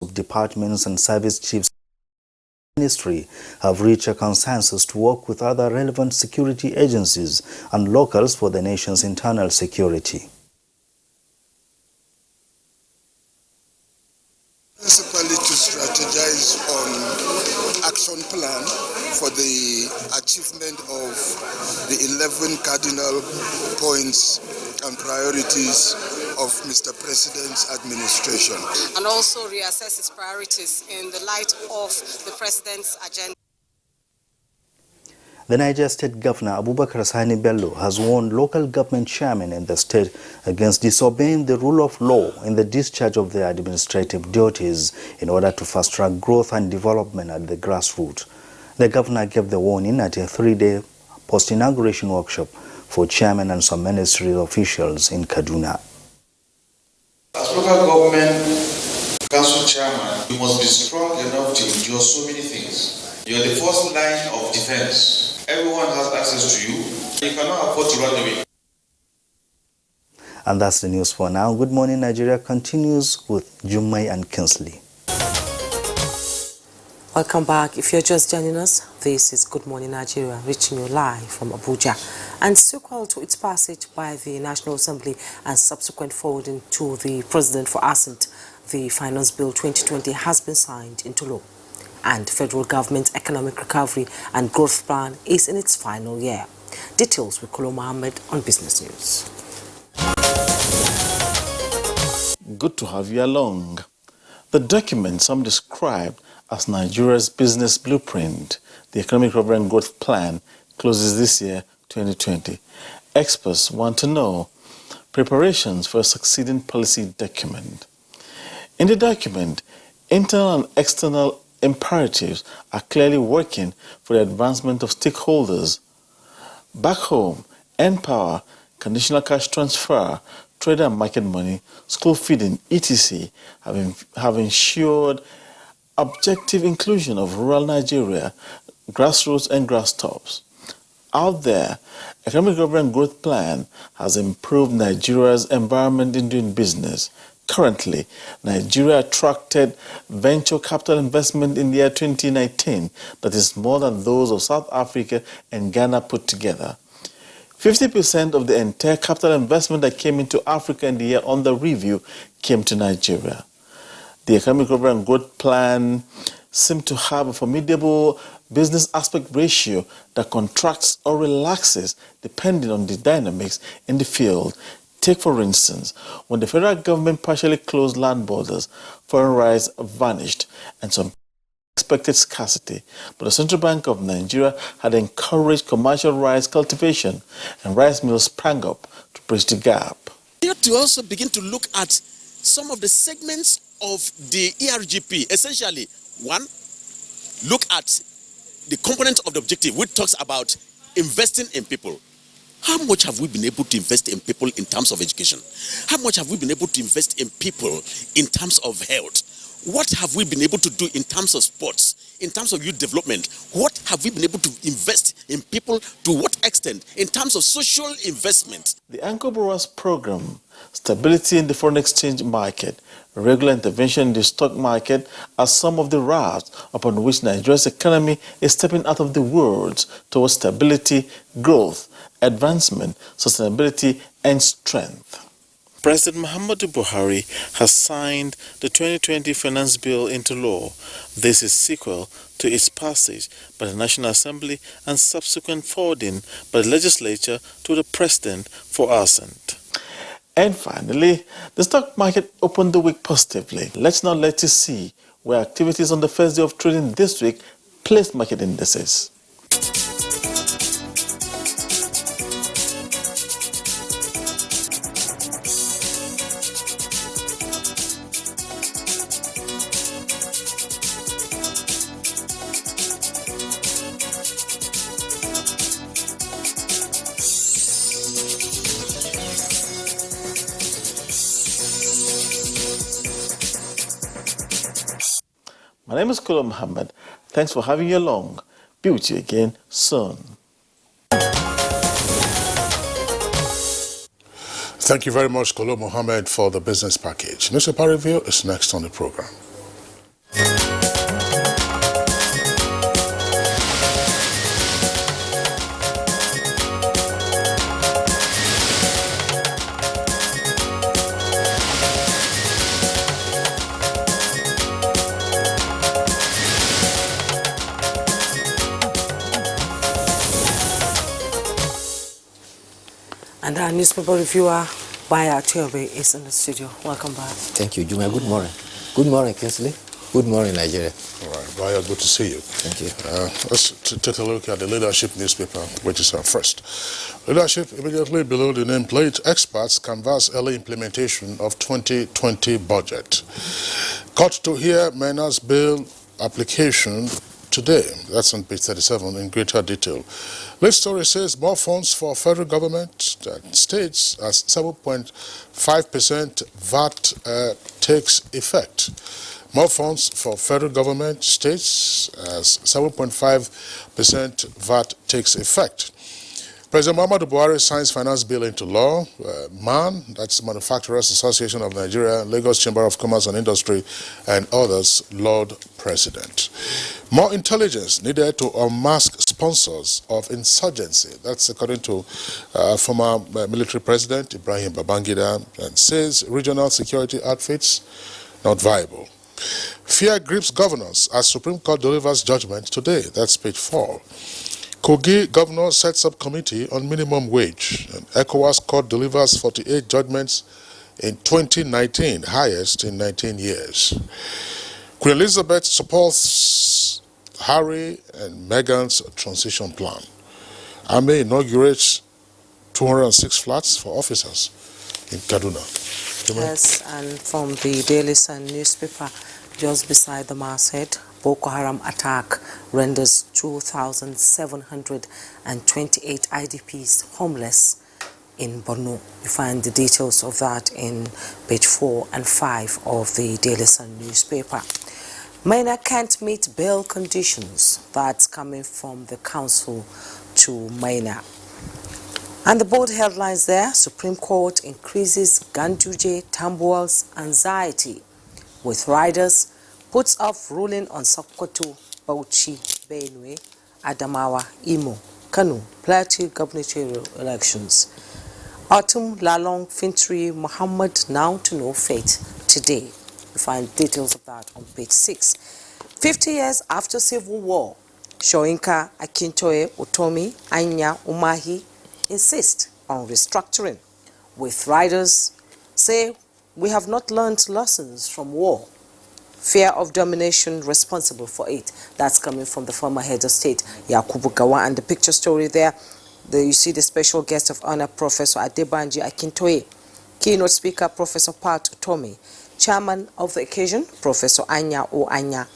of departments and service chiefs of the ministry have reached a consensus to work with other relevant security agencies and locals for the nation's internal security. Principally to strategize on action plan for the achievement of the 11 cardinal points and priorities of Mr. President's administration. And also reassess its priorities in the light of the President's agenda. The Niger State Governor Abubakar Sani Bello has warned local government chairmen in the state against disobeying the rule of law in the discharge of their administrative duties in order to fast-track growth and development at the grassroots. The governor gave the warning at a 3-day post-inauguration workshop for chairmen and some ministry officials in Kaduna. As local government council chairman, you must be strong enough to endure so many things. You are the first line of defense. Everyone has access to you. You cannot afford to run away. And that's the news for now. Good Morning Nigeria continues with Jummai and Kinsley. Welcome back. If you're just joining us, this is Good Morning Nigeria, reaching you live from Abuja. And sequel to its passage by the National Assembly and subsequent forwarding to the President for assent, the Finance Bill 2020 has been signed into law. And federal government's economic recovery and growth plan is in its final year. Details with Kolo Mohammed on Business News. Good to have you along. The document some described as Nigeria's business blueprint, the Economic Recovery and Growth Plan, closes this year, 2020. Experts want to know preparations for a succeeding policy document. In the document, internal and external imperatives are clearly working for the advancement of stakeholders. Back home, N-Power, conditional cash transfer, trade and market money, school feeding, etc. have ensured objective inclusion of rural Nigeria, grassroots and grasstops. Out there, Economic Recovery and Growth Plan has improved Nigeria's environment in doing business. Currently, Nigeria attracted venture capital investment in the year 2019 that is more than those of South Africa and Ghana put together. 50% of the entire capital investment that came into Africa in the year under review came to Nigeria. The Economic Recovery and Growth Plan seems to have a formidable business aspect ratio that contracts or relaxes depending on the dynamics in the field. Take, for instance, when the federal government partially closed land borders, foreign rice vanished and some expected scarcity. But the Central Bank of Nigeria had encouraged commercial rice cultivation, and rice mills sprang up to bridge the gap. We have to also begin to look at some of the segments of the ERGP. Essentially, one, look at the component of the objective, which talks about investing in people. How much have we been able to invest in people in terms of education? How much have we been able to invest in people in terms of health? What have we been able to do in terms of sports, in terms of youth development? What have we been able to invest in people, to what extent, in terms of social investment? The Anchor Borrowers Program, stability in the foreign exchange market, regular intervention in the stock market are some of the rafts upon which Nigeria's economy is stepping out of the world towards stability, growth, advancement, sustainability, and strength. President Muhammadu Buhari has signed the 2020 Finance Bill into law. This is sequel to its passage by the National Assembly and subsequent forwarding by the legislature to the President for assent. And finally, the stock market opened the week positively. Let's now let you see where activities on the first day of trading this week placed market indices. My name is Kolo Mohammed. Thanks for having you along. Be with you again soon. Thank you very much, Kolo Mohammed, for the business package. Newspaper Review is next on the program. And our newspaper reviewer, Baya Tiobe, is in the studio. Welcome back. Thank you, Juma. Good morning. Good morning, Kinsley. Good morning, Nigeria. All right, Baya, good to see you. Thank you. Let's take a look at the leadership newspaper, which is our first. Leadership, immediately below the nameplate, experts canvass early implementation of 2020 budget. Court to hear Mena's bill application today. That's on page 37 in greater detail. This story says more funds for federal government and states as 7.5% VAT takes effect. More funds for federal government, states as 7.5% VAT takes effect. President Muhammadu Buhari signs finance bill into law. MAN, that's Manufacturers Association of Nigeria, Lagos Chamber of Commerce and Industry, and others, Lord President. More intelligence needed to unmask sponsors of insurgency. That's according to former military president Ibrahim Babangida, and says regional security outfits not viable. Fear grips governors as Supreme Court delivers judgment today. That's page 4. Kogi governor sets up committee on minimum wage. And ECOWAS court delivers 48 judgments in 2019, highest in 19 years. Queen Elizabeth supports Harry and Meghan's transition plan. Army inaugurates 206 flats for officers in Kaduna. Yes, and from the Daily Sun newspaper, just beside the masthead, Boko Haram attack renders 2,728 IDPs homeless in Borno. You find the details of that in page 4 and 5 of the Daily Sun newspaper. Minor can't meet bail conditions. That's coming from the council to Minor. And the bold headlines there: Supreme Court increases Ganduje Tambuwal's anxiety with riders, puts off ruling on Sokoto, Bauchi, Benue, Adamawa, Imo, Kano, Plateau gubernatorial elections. Autumn Lalong Fintri Muhammad now to know fate today. You find details of that on page 6. 50 years after Civil War, Shoinka Akintoye Utomi Anya Umahi insist on restructuring, with riders say we have not learned lessons from war. Fear of domination responsible for it. That's coming from the former head of state, Yakubu Gawa. And the picture story there, you see the special guest of honor, Professor Adebanji Akintoye, keynote speaker, Professor Pat Utomi, chairman of the occasion, Professor Anya O Anya,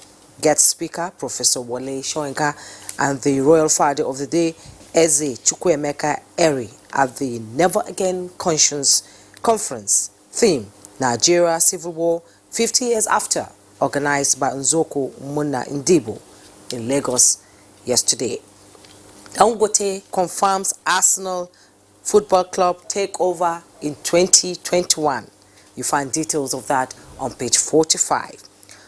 guest speaker, Professor Wale Shoinka, and the royal father of the day, Eze Chukwuemeka Eri, at the Never Again Conscience Conference. Theme: Nigeria Civil War 50 years after, organized by Nzoko Muna Ndibo in Lagos yesterday. Dangote confirms Arsenal Football Club takeover in 2021. You find details of that on page 45.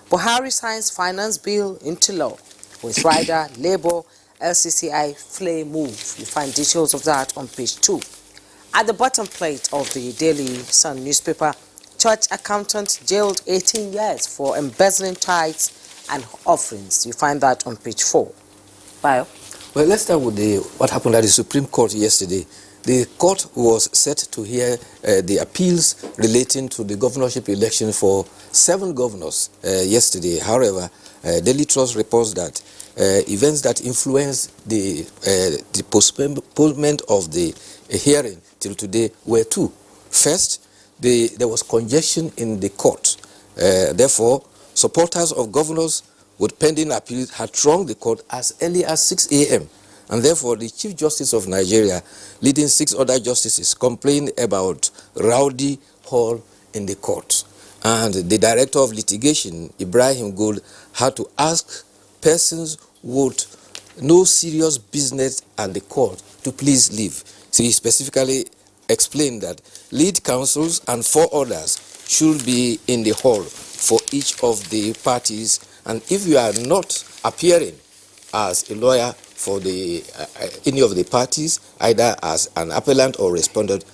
Buhari signs finance bill into law with rider, Labour, LCCI flay move. You find details of that on page 2. At the bottom plate of the Daily Sun newspaper, church accountant jailed 18 years for embezzling tithes and offerings. You find that on page 4. Bio? Well, let's start with what happened at the Supreme Court yesterday. The court was set to hear the appeals relating to the governorship election for 7 governors yesterday. However, Daily Trust reports that events that influenced the postponement of the hearing till today were 2. First, there was congestion in the court. Therefore, supporters of governors with pending appeals had thronged the court as early as 6 a.m. And therefore, the Chief Justice of Nigeria, leading 6 other justices, complained about rowdy hall in the court. And the Director of Litigation, Ibrahim Gold, had to ask persons with no serious business at the court to please leave. So he specifically explained that lead counsels and 4 others should be in the hall for each of the parties. And if you are not appearing as a lawyer for any of the parties, either as an appellant or respondent,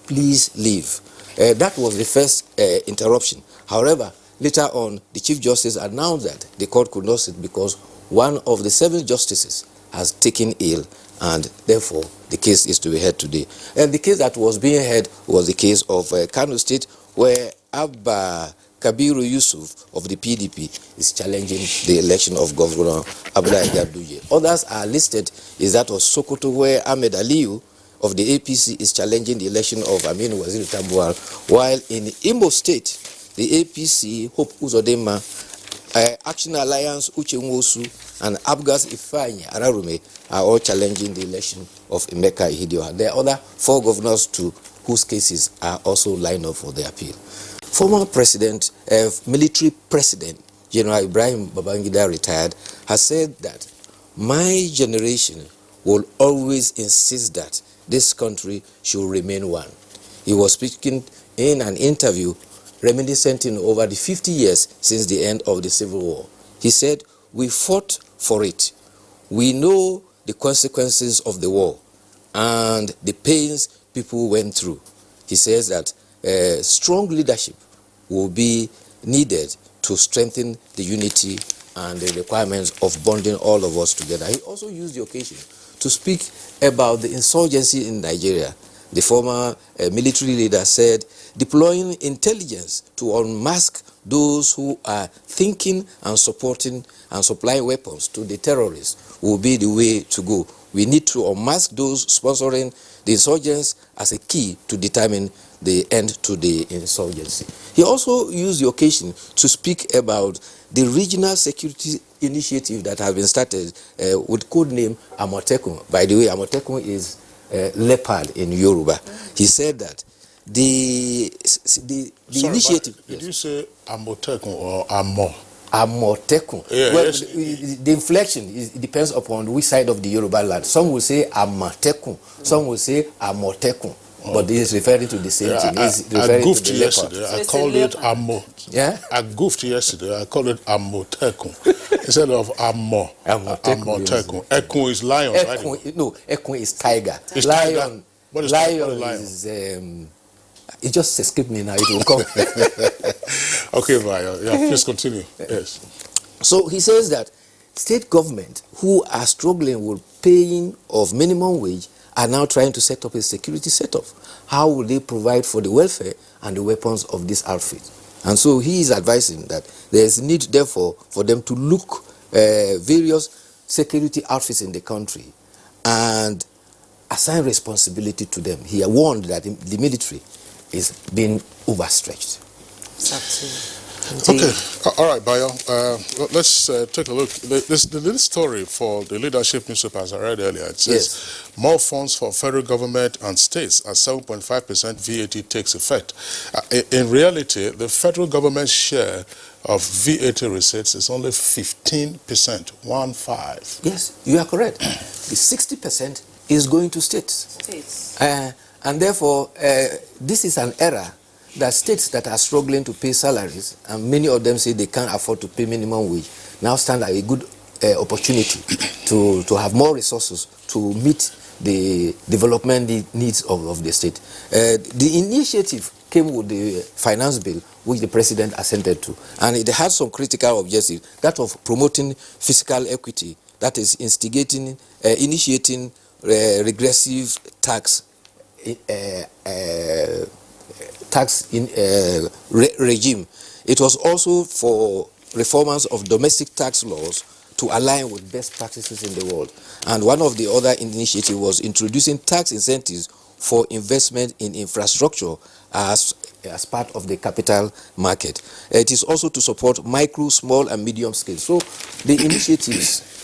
please leave. That was the first interruption. However, later on, the Chief Justice announced that the court could not sit because one of the 7 justices has taken ill, and therefore the case is to be heard today. And the case that was being heard was the case of Kano State, where Abba Kabiru Yusuf of the PDP is challenging the election of Governor Abdullahi Ganduje. Others are listed is that of Sokoto, where Ahmed Aliyu of the APC is challenging the election of Aminu Waziri Tambuwal, while in Imo State, the APC, Hope Uzodinma, Action Alliance Uche Nwosu, and Abgas Ifeanyi Ararume are all challenging the election of Emeka Ihedioha. There are other 4 governors too whose cases are also lined up for the appeal. Former president, military president, General Ibrahim Babangida, retired, has said that my generation will always insist that this country should remain one. He was speaking in an interview reminiscent over the 50 years since the end of the Civil War. He said, "We fought for it. We know the consequences of the war and the pains people went through." He says that strong leadership will be needed to strengthen the unity and the requirements of bonding all of us together. He also used the occasion to speak about the insurgency in Nigeria. The former military leader said, deploying intelligence to unmask those who are thinking and supporting and supplying weapons to the terrorists will be the way to go. We need to unmask those sponsoring the insurgents as a key to determine the end to the insurgency. He also used the occasion to speak about the regional security initiative that has been started with code name Amotekun. By the way, Amotekun is leopard in Yoruba. He said that the initiative... Did you say Amotekun or Amo? Amotekun. Yeah, well, yes. The inflection it depends upon which side of the Yoruba land. Some will say Amatekun, some will say Amotekun. But it's referring to the same thing. I goofed yesterday. So I called it Amo. Yeah? I goofed yesterday. I called it Amotekun instead of Amo. Amotekun. Ekun is lion, right? No, Ekun is tiger. It's lion. Tiger. What is lion? lion? Is it just escaped me now. It will come. Okay, Vaya. Yeah, please continue. Yes. So he says that state government who are struggling with paying of minimum wage are now trying to set up a security setup. How will they provide for the welfare and the weapons of this outfit? And so he is advising that there is need, therefore, for them to look various security outfits in the country and assign responsibility to them. He warned that the military is being overstretched. Okay, all right, Bayo. Let's take a look. This story for the leadership newspaper, as I read earlier, it says more funds for federal government and states as 7.5% VAT takes effect. In reality, the federal government's share of VAT receipts is only 15%, 1.5. Yes, you are correct. The 60% is going to states. And therefore, this is an error that states that are struggling to pay salaries, and many of them say they can't afford to pay minimum wage, now stand at a good opportunity to have more resources to meet the development needs of the state. The initiative came with the finance bill, which the president assented to, and it had some critical objectives, that of promoting fiscal equity, that is initiating regressive tax regime. It was also for reformers of domestic tax laws to align with best practices in the world. And one of the other initiatives was introducing tax incentives for investment in infrastructure as part of the capital market. It is also to support micro, small, and medium scale. So the initiative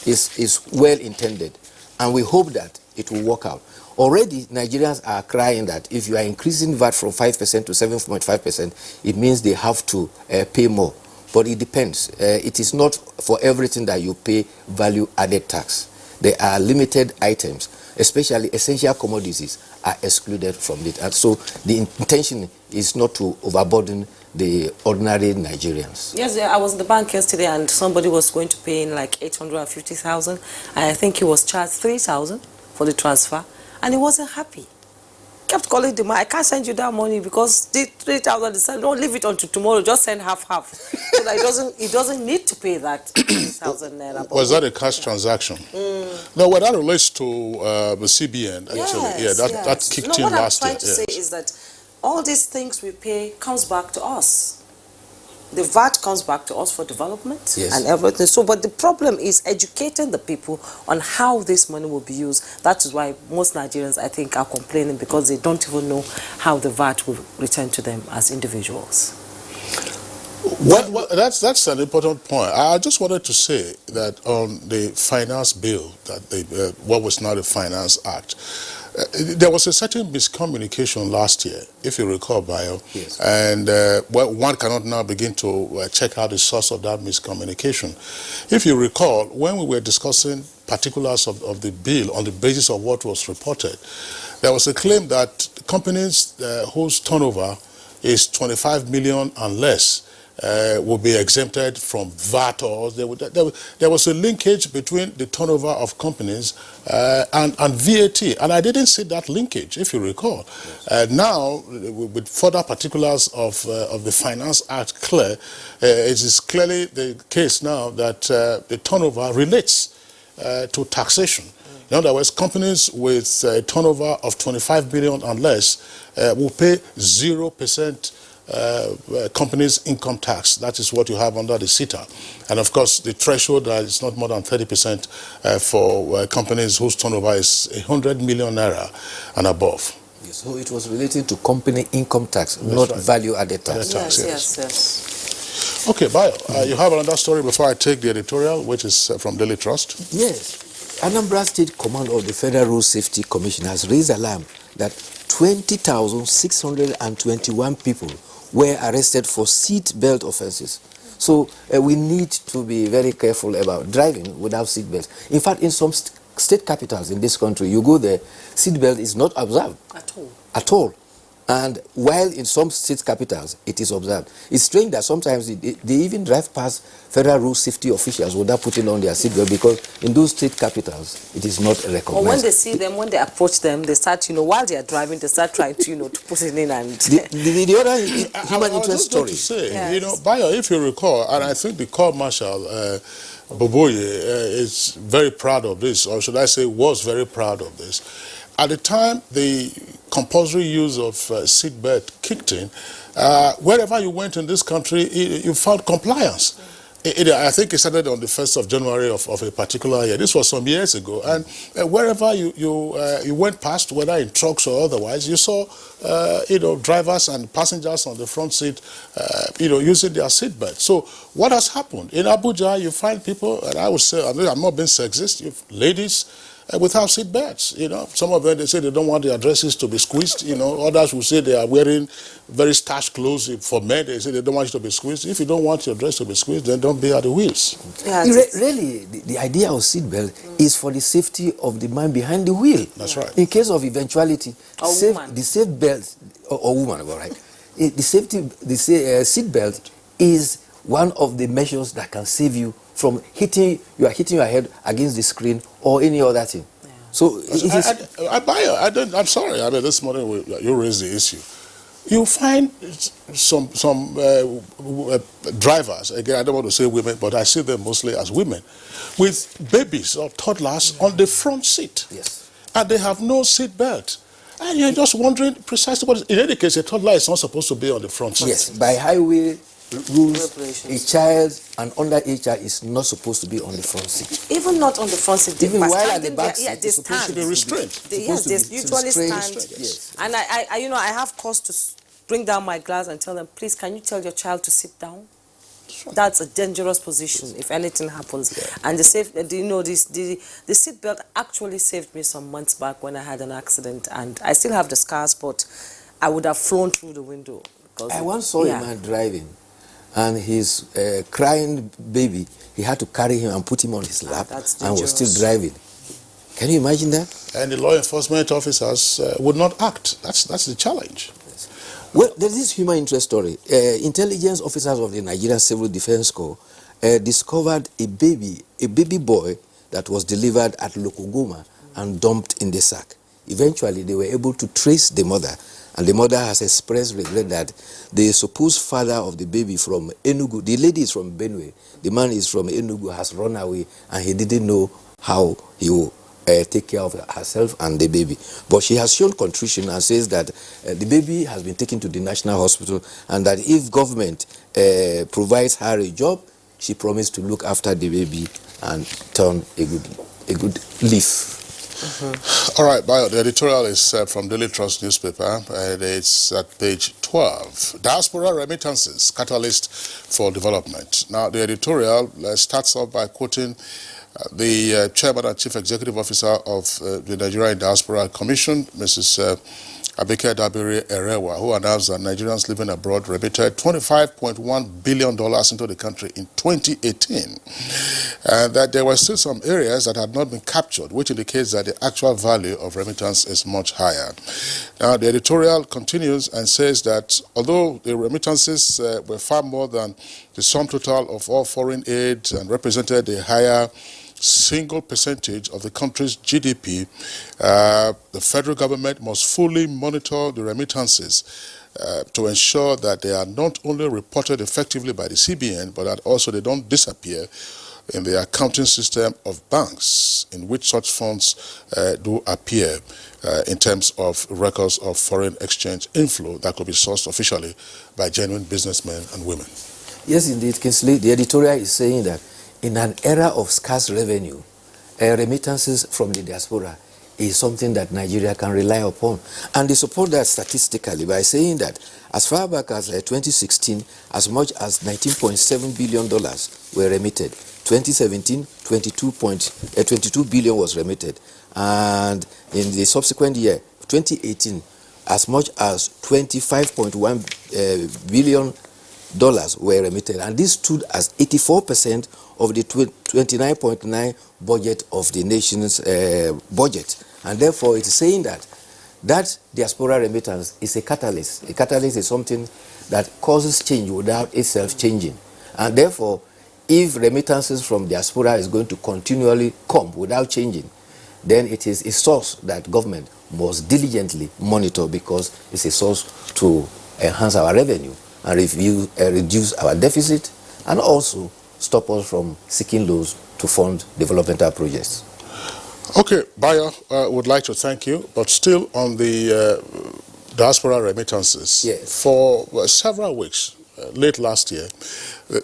is well intended, and we hope that it will work out. Already, Nigerians are crying that if you are increasing VAT from 5% to 7.5%, it means they have to pay more. But it depends. It is not for everything that you pay value-added tax. There are limited items, especially essential commodities, are excluded from it. And so the intention is not to overburden the ordinary Nigerians. Yes, I was in the bank yesterday and somebody was going to pay in like 850,000, and I think he was charged 3,000 for the transfer, and he wasn't happy. kept calling the man, I can't send you that money because the 3,000, they said, don't leave it until tomorrow, just send half. So that he doesn't need to pay that 3,000 naira. Was that a cash transaction? No, well, that relates to the CBN, actually. Yes, that kicked in last year. What I'm trying to say is that all these things we pay comes back to us. The VAT comes back to us for development and everything. So, but the problem is educating the people on how this money will be used. That is why most Nigerians, I think, are complaining because they don't even know how the VAT will return to them as individuals. Well, that's an important point. I just wanted to say that on the finance bill, that what was now the Finance Act, there was a certain miscommunication last year, if you recall, Bayo. Yes. And well, one cannot now begin to check out the source of that miscommunication. If you recall, when we were discussing particulars of the bill on the basis of what was reported, there was a claim that companies whose turnover is 25 million and less will be exempted from VAT, or there was a linkage between the turnover of companies and VAT, and I didn't see that linkage, if you recall. Yes. Now, with further particulars of the Finance Act clear, it is clearly the case now that the turnover relates to taxation. In other words, companies with a turnover of 25 billion and less will pay 0% companies' income tax. That is what you have under the CETA. And of course, the threshold is not more than 30% for companies whose turnover is 100 million naira and above. Yes, so it was relating to company income tax, not value-added tax. Yes. Okay, Bayo, you have another story before I take the editorial, which is from Daily Trust. Yes. Anambra State Command of the Federal Road Safety Commission has raised alarm that 20,621 people were arrested for seat belt offenses. So we need to be very careful about driving without seat belts. In fact, in some state capitals in this country, you go there, seat belt is not observed. At all. And while in some state capitals, it is observed. It's strange that sometimes they even drive past federal road safety officials without putting on their seatbelt, because in those state capitals, it is not recognized. Or when they see them, when they approach them, they start, while they are driving, they start trying to, to put it in and... The other human interest story. To say, Bayo, if you recall, and I think the Corps Marshal, Boboye, is very proud of this, or should I say was very proud of this. At the time the compulsory use of seatbelt kicked in, wherever you went in this country, you found compliance. I think it started on the 1st of January of a particular year. This was some years ago. And wherever you went past, whether in trucks or otherwise, you saw drivers and passengers on the front seat using their seatbelt. So what has happened? In Abuja, you find people, and I would say, I'm not being sexist, ladies without seat belts. Some of them, they say they don't want their dresses to be squeezed. Others will say they are wearing very starched clothes. For men, they say they don't want you to be squeezed. If you don't want your dress to be squeezed, then don't be at the wheels. Really, the idea of seat belt is for the safety of the man behind the wheel. That's right. In case of eventuality, the safe belt, or woman, all right. The seat belt is one of the measures that can save you from hitting your head against the screen or any other thing. Yeah. So I'm sorry. This morning you raised the issue. You find some drivers, again, I don't want to say women, but I see them mostly as women, with babies or toddlers on the front seat. Yes. And they have no seat belt. And you're just wondering precisely what is. In any case, a toddler is not supposed to be on the front seat. Yes, by highway rules, a child, an underage child is not supposed to be on the front seat. Even not on the front seat. Even while at the back seat, they supposed to be restrained. They usually stand. Yes. And I have cause to bring down my glass and tell them, please, can you tell your child to sit down? That's a dangerous position if anything happens. Yeah. And the seat belt actually saved me some months back when I had an accident, and I still have the scars, but I would have flown through the window. I once saw a man driving, and his crying baby, he had to carry him and put him on his lap, and was still driving. Can you imagine that? And the law enforcement officers would not act. That's the challenge. Yes. Well, there's this human interest story. Intelligence officers of the Nigerian Civil Defense Corps discovered a baby boy that was delivered at Lokogoma and dumped in the sack. eventually they were able to trace the mother, and the mother has expressed regret that the supposed father of the baby from Enugu, the lady is from Benue, the man is from Enugu, has run away, and he didn't know how he will take care of herself and the baby. But she has shown contrition and says that the baby has been taken to the national hospital, and that if government provides her a job, she promised to look after the baby and turn a good leaf. All right, Bayo, the editorial is from Daily Trust newspaper, and it's at page 12. Diaspora remittances, catalyst for development. Now, the editorial starts off by quoting the chairman and chief executive officer of the Nigerian Diaspora Commission, Mrs. Abike Dabiri Erewa, who announced that Nigerians living abroad remitted $25.1 billion into the country in 2018, and that there were still some areas that had not been captured, which indicates that the actual value of remittance is much higher. Now, the editorial continues and says that although the remittances were far more than the sum total of all foreign aid and represented a higher single percentage of the country's GDP, the federal government must fully monitor the remittances to ensure that they are not only reported effectively by the CBN, but that also they don't disappear in the accounting system of banks in which such funds do appear in terms of records of foreign exchange inflow that could be sourced officially by genuine businessmen and women. Yes, indeed, Kingsley. The editorial is saying that in an era of scarce revenue, remittances from the diaspora is something that Nigeria can rely upon. And they support that statistically by saying that as far back as 2016, as much as $19.7 billion were remitted. 2017, 22 billion was remitted. And in the subsequent year, 2018, as much as $25.1 billion were remitted, and this stood as 84% of the 29.9 budget of the nation's budget. And therefore, it's saying that diaspora remittance is a catalyst. A catalyst is something that causes change without itself changing. And therefore, if remittances from diaspora is going to continually come without changing, then it is a source that government must diligently monitor, because it's a source to enhance our revenue and reduce our deficit, and also stop us from seeking loans to fund developmental projects. Okay, Bayo, would like to thank you, but still on the diaspora remittances. Yes. For several weeks, late last year,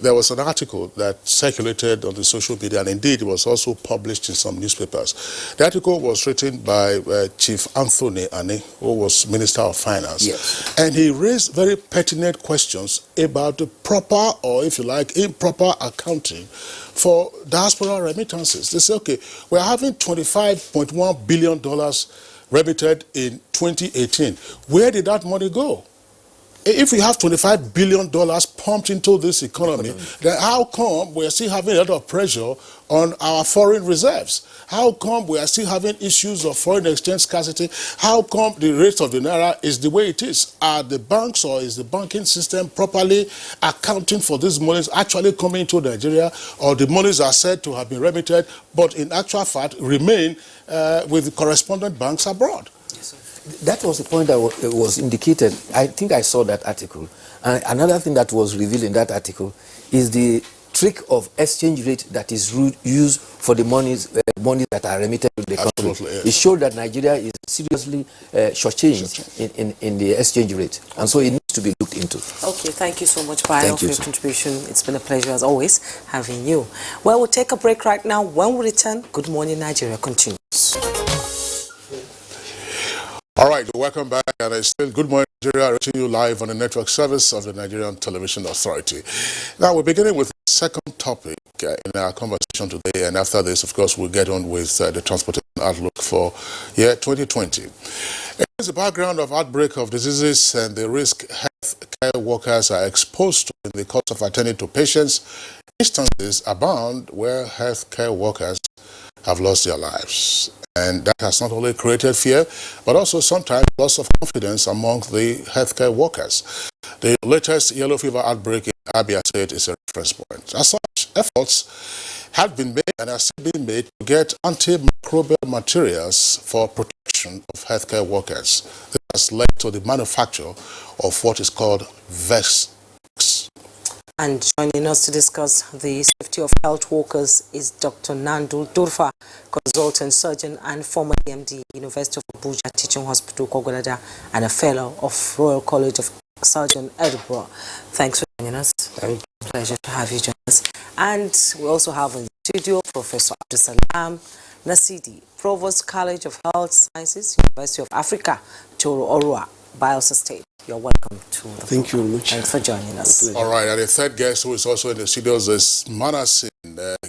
there was an article that circulated on the social media, and indeed it was also published in some newspapers. The article was written by Chief Anthony Ane, who was Minister of Finance. Yes. And he raised very pertinent questions about the proper, or if you like, improper accounting for diaspora remittances. They say, okay, we're having $25.1 billion remitted in 2018. Where did that money go? If we have $25 billion pumped into this economy, then how come we are still having a lot of pressure on our foreign reserves? How come we are still having issues of foreign exchange scarcity? How come the rate of the naira is the way it is? Are the banks, or is the banking system properly accounting for these monies actually coming into Nigeria, or the monies are said to have been remitted, but in actual fact remain with the correspondent banks abroad? That was the point that was indicated. I think I saw that article. And another thing that was revealed in that article is the trick of exchange rate that is used for the monies that are remitted to the country. Yes. It showed that Nigeria is seriously shortchanged in the exchange rate. And so it needs to be looked into. Okay, thank you so much, Bayo, for your contribution. It's been a pleasure, as always, having you. Well, we'll take a break right now. When we return, Good Morning Nigeria continues. All right, welcome back, and it's still Good Morning Nigeria, reaching you live on the network service of the Nigerian Television Authority. Now, we're beginning with the second topic in our conversation today, and after this, of course, we'll get on with the transportation outlook for year 2020. Against the background of outbreak of diseases and the risk health care workers are exposed to in the course of attending to patients, instances abound where health care workers have lost their lives. And that has not only created fear, but also sometimes loss of confidence among the healthcare workers. The latest yellow fever outbreak in Abuja State is a reference point. As such, efforts have been made and are still being made to get antimicrobial materials for protection protection of healthcare workers. This has led to the manufacture of what is called vests. And joining us to discuss the safety of health workers is Dr. Nandul Durfa, consultant surgeon and former MD, University of Abuja Teaching Hospital, Kogolada, and a fellow of Royal College of Surgeons, Edinburgh. Thanks for joining us. Pleasure to have you join us. And we also have in the studio Professor Abdusalam Nasidi, Provost College of Health Sciences, University of Africa, Toro Orua, Bios State. You're welcome to the Thank you very much. Thanks for joining us. All right, and the third guest who is also in the studios is Manasin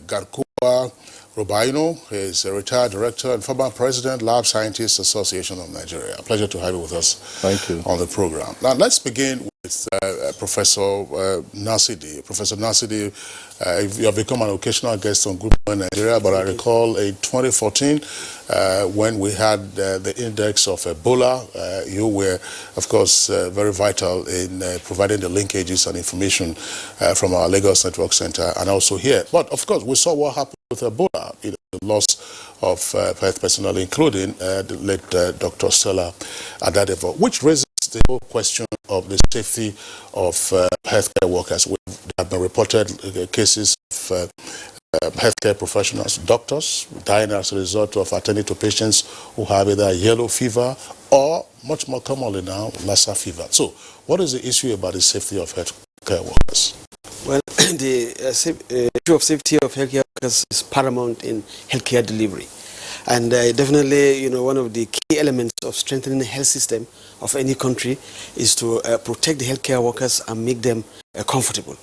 Garkuwa Rubaino. He is a retired director and former president, Lab Scientists Association of Nigeria. A pleasure to have you with us. Thank you. On the program. Now, let's begin with Professor Nasidi. Professor Nasidi, you have become an occasional guest on Good Morning Nigeria, but I recall in 2014 when we had the index of Ebola, you were, of course, very vital in providing the linkages and information from our Lagos Network Center and also here. But, of course, we saw what happened with Ebola, the loss of health personnel, including the late Dr. Stella Adadevo, which raises the whole question of the safety of healthcare workers. There have been reported cases of healthcare professionals, doctors, dying as a result of attending to patients who have either yellow fever or, much more commonly now, Lassa fever. So, what is the issue about the safety of healthcare workers? Well, the issue of safety of healthcare workers is paramount in healthcare delivery. And definitely, one of the key elements of strengthening the health system of any country is to protect the healthcare workers and make them comfortable,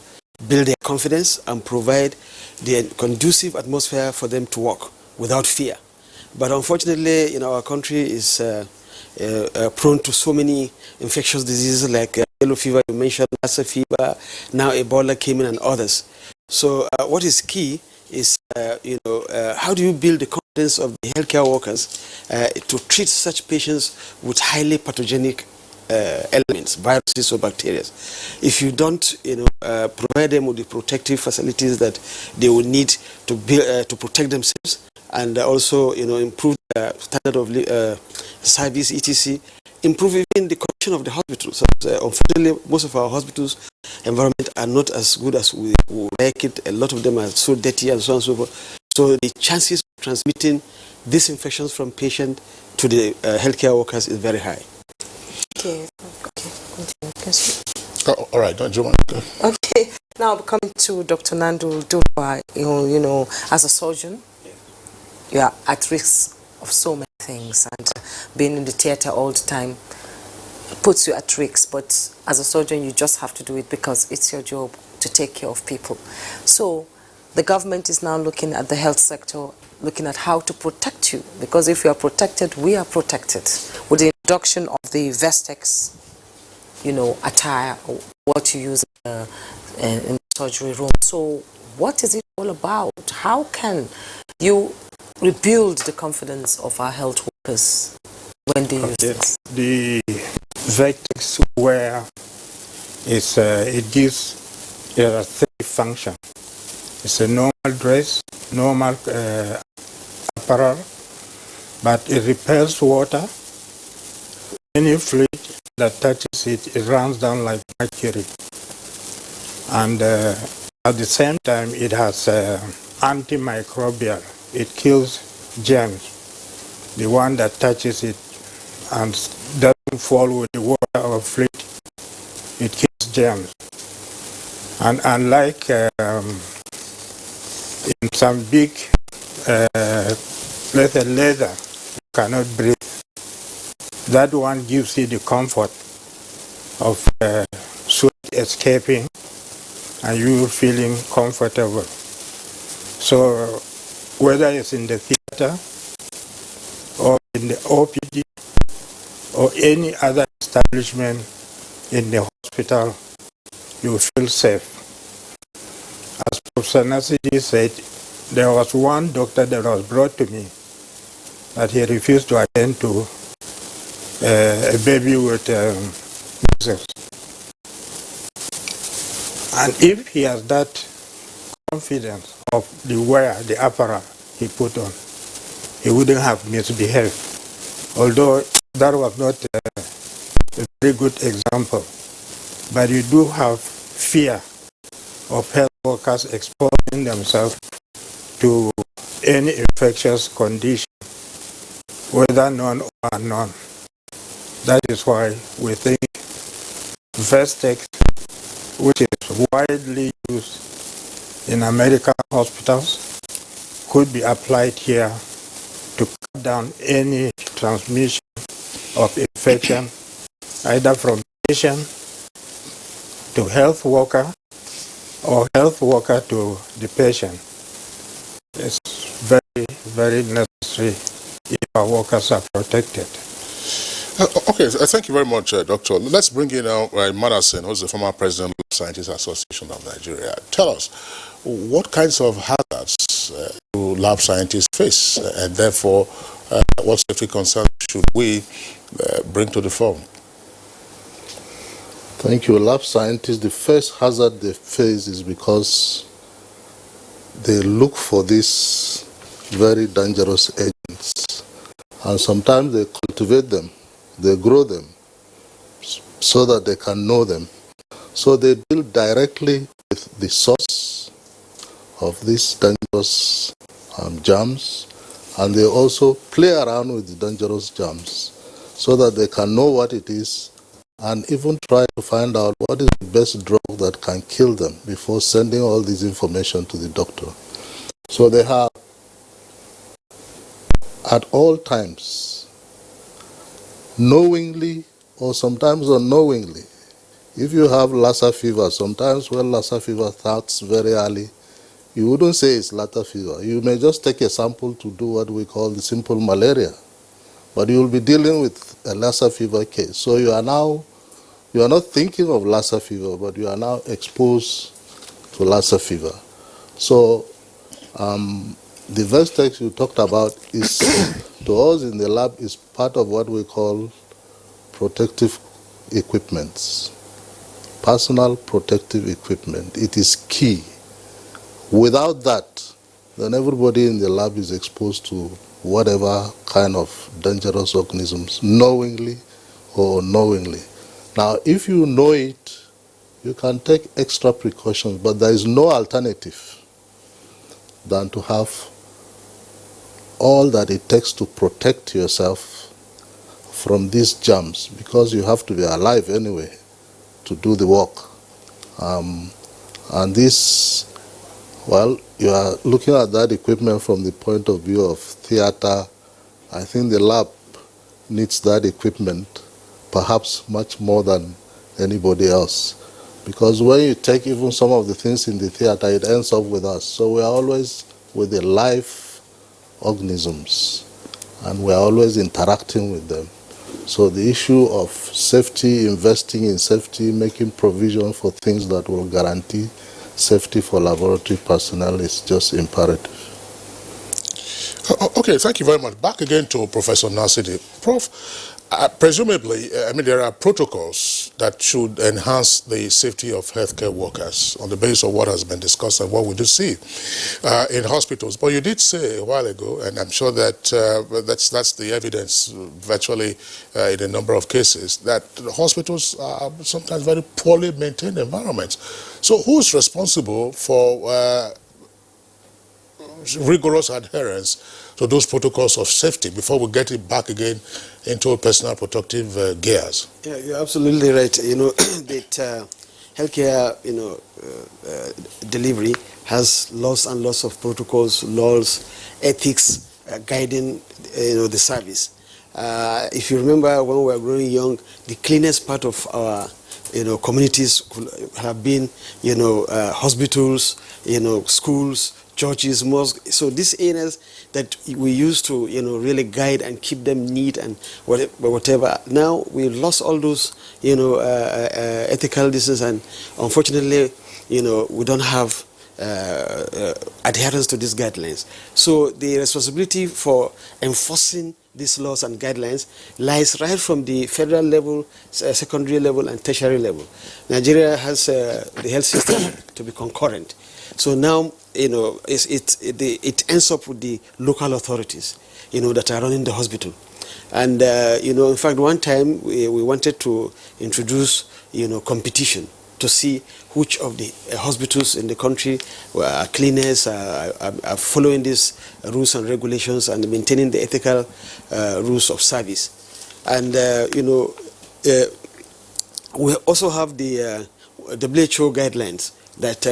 build their confidence and provide the conducive atmosphere for them to work without fear. But unfortunately, our country is prone to so many infectious diseases like yellow fever, you mentioned, Lassa fever, now Ebola came in and others. So what is key is, how do you build the confidence of the healthcare workers to treat such patients with highly pathogenic elements, viruses or bacteria? If you don't, provide them with the protective facilities that they will need to build, to protect themselves, and also, improve the standard of service, etc., improve even the condition of the hospitals. So, unfortunately, most of our hospitals' environment are not as good as we would like it. A lot of them are so dirty and so on and so forth. So the chances of transmitting these infections from patient to the healthcare workers is very high. Okay. Oh, all right, don't you want to go? Okay. Now coming to Dr. Nandul Durfa, as a surgeon, you are at risk of so many things, and being in the theater all the time puts you at risk. But as a surgeon, you just have to do it because it's your job to take care of people. So the government is now looking at the health sector, looking at how to protect you, because if you are protected, we are protected. With the introduction of the Vestex, attire, or what you use in the surgery room. So what is it all about? How can you rebuild the confidence of our health workers when they use this? The Vestex wear is it gives a safe function. It's a normal dress, normal apparel, but it repels water. Any fluid that touches it, it runs down like mercury. And at the same time, it has antimicrobial. It kills germs. The one that touches it and doesn't fall with the water or fluid, it kills germs. And unlike in some big leather, you cannot breathe. That one gives you the comfort of sweat escaping and you feeling comfortable. So whether it's in the theater or in the OPD or any other establishment in the hospital, you feel safe. As Professor Nasidi said, there was one doctor that was brought to me that he refused to attend to a baby with measles. And if he has that confidence of the wear, the apparel he put on, he wouldn't have misbehaved. although that was not a very good example. But you do have fear of health workers exposing themselves to any infectious condition, whether known or unknown. That is why we think Vestex, which is widely used in American hospitals, could be applied here to cut down any transmission of infection, either from patient to health worker or health worker to the patient. It's very, very necessary if our workers are protected. Okay, thank you very much, Doctor. Let's bring in now Manasseh, who's the former president of the Scientists Association of Nigeria. Tell us, what kinds of hazards do lab scientists face, and therefore, what safety concerns should we bring to the fore? Thank you. Lab scientists, the first hazard they face is because they look for these very dangerous agents, and sometimes they cultivate them, they grow them so that they can know them. So they deal directly with the source of these dangerous germs, and they also play around with the dangerous germs so that they can know what it is and even try to find out what is the best drug that can kill them before sending all this information to the doctor. So they have, at all times, knowingly or sometimes unknowingly, if you have Lassa fever, sometimes when Lassa fever starts very early, you wouldn't say it's Lassa fever. You may just take a sample to do what we call the simple malaria, but you will be dealing with a Lassa fever case. So you are not thinking of Lassa fever, but you are now exposed to Lassa fever. So the Vestex you talked about is, to us in the lab, is part of what we call protective equipments, personal protective equipment. It is key. Without that, then everybody in the lab is exposed to whatever kind of dangerous organisms, knowingly or unknowingly. Now, if you know it, you can take extra precautions, but there is no alternative than to have all that it takes to protect yourself from these germs, because you have to be alive anyway to do the work. And this, well, you are looking at that equipment from the point of view of theater. I think the lab needs that equipment perhaps much more than anybody else, because when you take even some of the things in the theater, it ends up with us. So we are always with the live organisms, and we are always interacting with them. So the issue of safety, investing in safety, making provision for things that will guarantee safety for laboratory personnel is just imperative. Okay, thank you very much. Back again to Professor Nasidi. Prof, presumably, I mean, there are protocols that should enhance the safety of healthcare workers on the basis of what has been discussed and what we do see in hospitals. But you did say a while ago, and I'm sure that that's the evidence virtually in a number of cases, that the hospitals are sometimes very poorly maintained environments. So who's responsible for rigorous adherence to those protocols of safety before we get it back again into personal protective gears? Yeah, you're absolutely right. You know, that healthcare, delivery has lots and lots of protocols, laws, ethics guiding, the service. If you remember when we were growing young, the cleanest part of our communities could have been, hospitals, schools, churches, mosques. So these areas that we used to, really guide and keep them neat and whatever. Now we've lost all those, ethical distance, and unfortunately, we don't have adherence to these guidelines. So the responsibility for enforcing these laws and guidelines lies right from the federal level, secondary level, and tertiary level. Nigeria has the health system to be concurrent. So now, it ends up with the local authorities, that are running the hospital. And, in fact, one time we wanted to introduce, competition to see which of the hospitals in the country are cleaners, are following these rules and regulations and maintaining the ethical rules of service. And, we also have the WHO guidelines that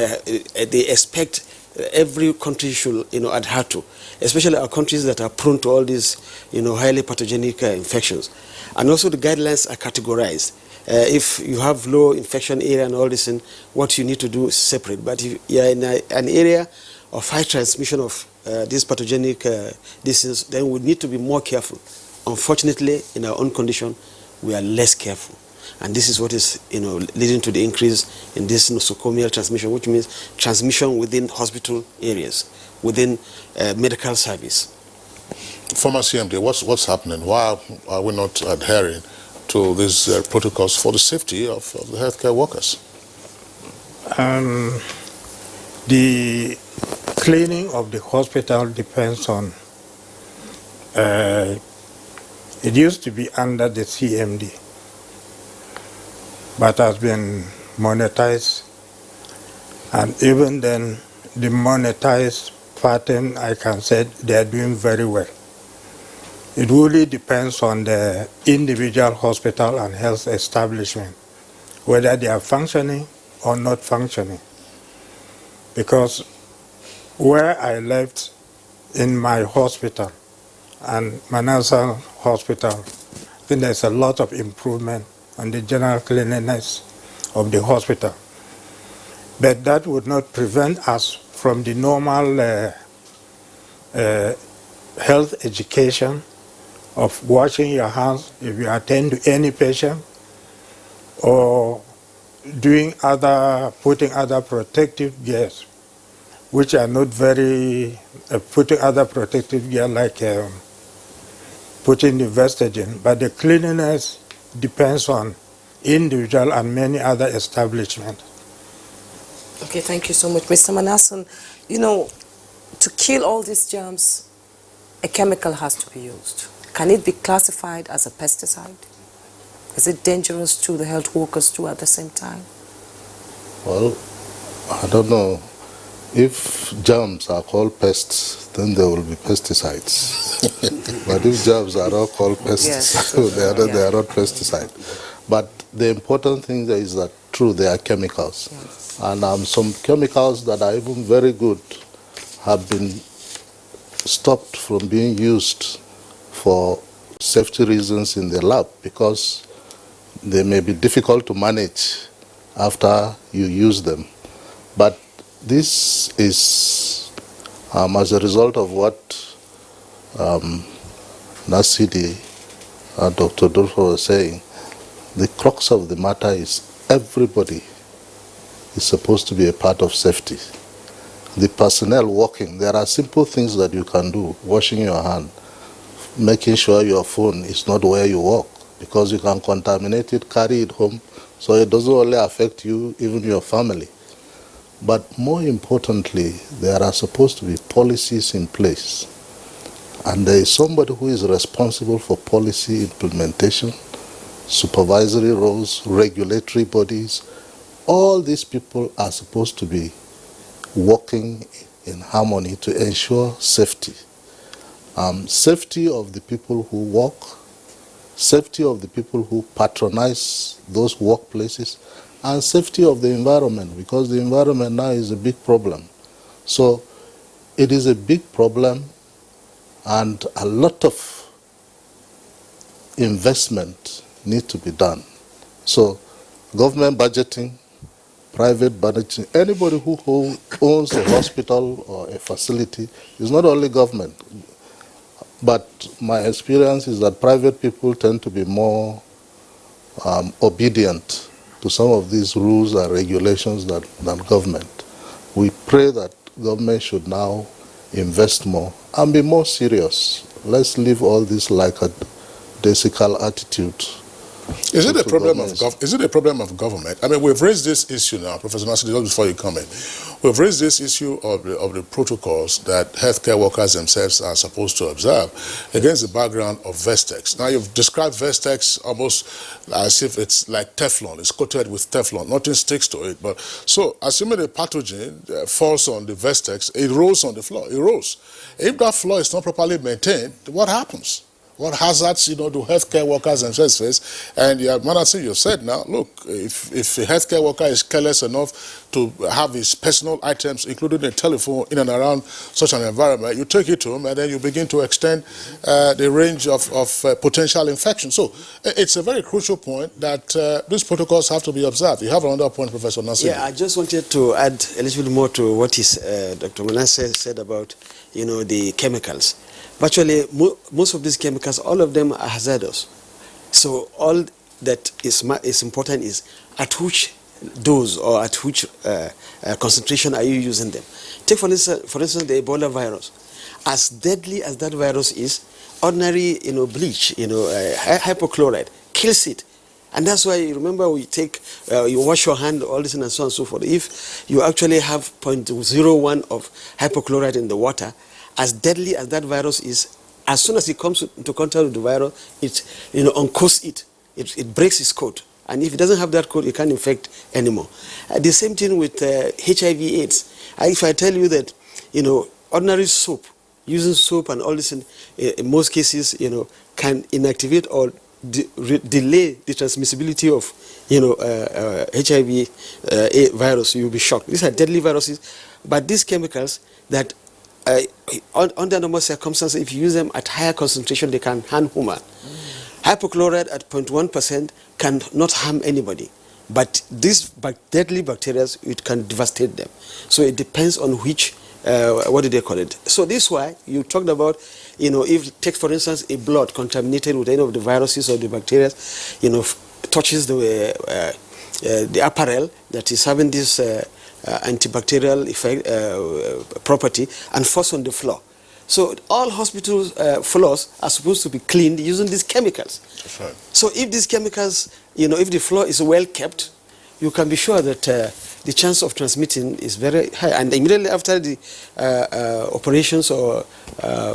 they expect every country should, adhere to, especially our countries that are prone to all these, highly pathogenic infections. And also the guidelines are categorized. If you have low infection area and all this, and what you need to do is separate. But if you are in an area of high transmission of these pathogenic diseases, then we need to be more careful. Unfortunately, in our own condition, we are less careful. And this is what is, leading to the increase in this nosocomial transmission, which means transmission within hospital areas, within medical service. Former CMD, what's happening? Why are we not adhering to these protocols for the safety of the healthcare workers? The cleaning of the hospital depends on, it used to be under the CMD, but has been monetized, and even then the monetized pattern, I can say they are doing very well. It really depends on the individual hospital and health establishment, whether they are functioning or not functioning. Because where I left in my hospital and Manasa Hospital, I think there's a lot of improvement on the general cleanliness of the hospital. But that would not prevent us from the normal health education of washing your hands if you attend to any patient, or putting other protective gears, which are not very, putting other protective gear like putting the vestige, but the cleanliness depends on individual and many other establishments. Okay, thank you so much, Mr. Manason. To kill all these germs, a chemical has to be used. Can it be classified as a pesticide? Is it dangerous to the health workers too at the same time? Well, I don't know. If germs are called pests, then there will be pesticides. But if germs are not called pests, yes, they are not pesticides. But the important thing there is that, true, they are chemicals. Yes. And some chemicals that are even very good have been stopped from being used for safety reasons in the lab, because they may be difficult to manage after you use them. But this is as a result of what Nasidi, Dr. Dolfo was saying. The crux of the matter is everybody is supposed to be a part of safety. The personnel working, there are simple things that you can do. Washing your hand, making sure your phone is not where you work, because you can contaminate it, carry it home, so it doesn't only affect you, even your family. But more importantly, there are supposed to be policies in place. And there is somebody who is responsible for policy implementation, supervisory roles, regulatory bodies. All these people are supposed to be working in harmony to ensure safety. Safety of the people who work, safety of the people who patronize those workplaces, and safety of the environment, because the environment now is a big problem. So it is a big problem, and a lot of investment needs to be done. So government budgeting, private budgeting, anybody who owns a hospital or a facility is not only government. But my experience is that private people tend to be more obedient to some of these rules and regulations than government. We pray that government should now invest more and be more serious. Let's leave all this like a daisical attitude Is it a problem of government? I mean, we've raised this issue now, Professor Nasir, just before you come in. We've raised this issue of the protocols that healthcare workers themselves are supposed to observe against the background of Vestex. Now, you've described Vestex almost as if it's like Teflon. It's coated with Teflon. Nothing sticks to it. But so, assuming a pathogen falls on the Vestex, it rolls on the floor. It rolls. If that floor is not properly maintained, what happens? What hazards, do healthcare workers themselves face? And Manasi, you said now, look, if a healthcare worker is careless enough to have his personal items, including a telephone, in and around such an environment, you take it to him and then you begin to extend the range of potential infection. So it's a very crucial point that these protocols have to be observed. You have another point, Professor Nasir. Yeah, I just wanted to add a little bit more to what Dr. Manasseh said about, the chemicals. Virtually, most of these chemicals, all of them are hazardous. So all that is important is at which dose or at which concentration are you using them. Take for instance the Ebola virus. As deadly as that virus is, ordinary bleach, hypochlorite kills it. And that's why, remember, you wash your hand, all this and so on and so forth. If you actually have 0.01 of hypochlorite in the water, as deadly as that virus is, as soon as it comes into contact with the virus, it uncoats it. It breaks its coat. And if it doesn't have that coat, it can't infect anymore. The same thing with HIV/AIDS. If I tell you that, ordinary soap, using soap and all this, in most cases, can inactivate or delay the transmissibility of, HIV virus, you'll be shocked. These are deadly viruses, but these chemicals that under normal circumstances, if you use them at higher concentration, they can harm human. Hypochlorite at 0.1% can not harm anybody. But these deadly bacteria, it can devastate them. So it depends on which, what do they call it? So this is why you talked about, if take for instance a blood contaminated with any of the viruses or the bacteria, touches the apparel that is having this antibacterial effect, property, and falls on the floor. So all hospital floors are supposed to be cleaned using these chemicals. That's right. So if these chemicals, if the floor is well kept, you can be sure that the chance of transmitting is very high. And immediately after the operations or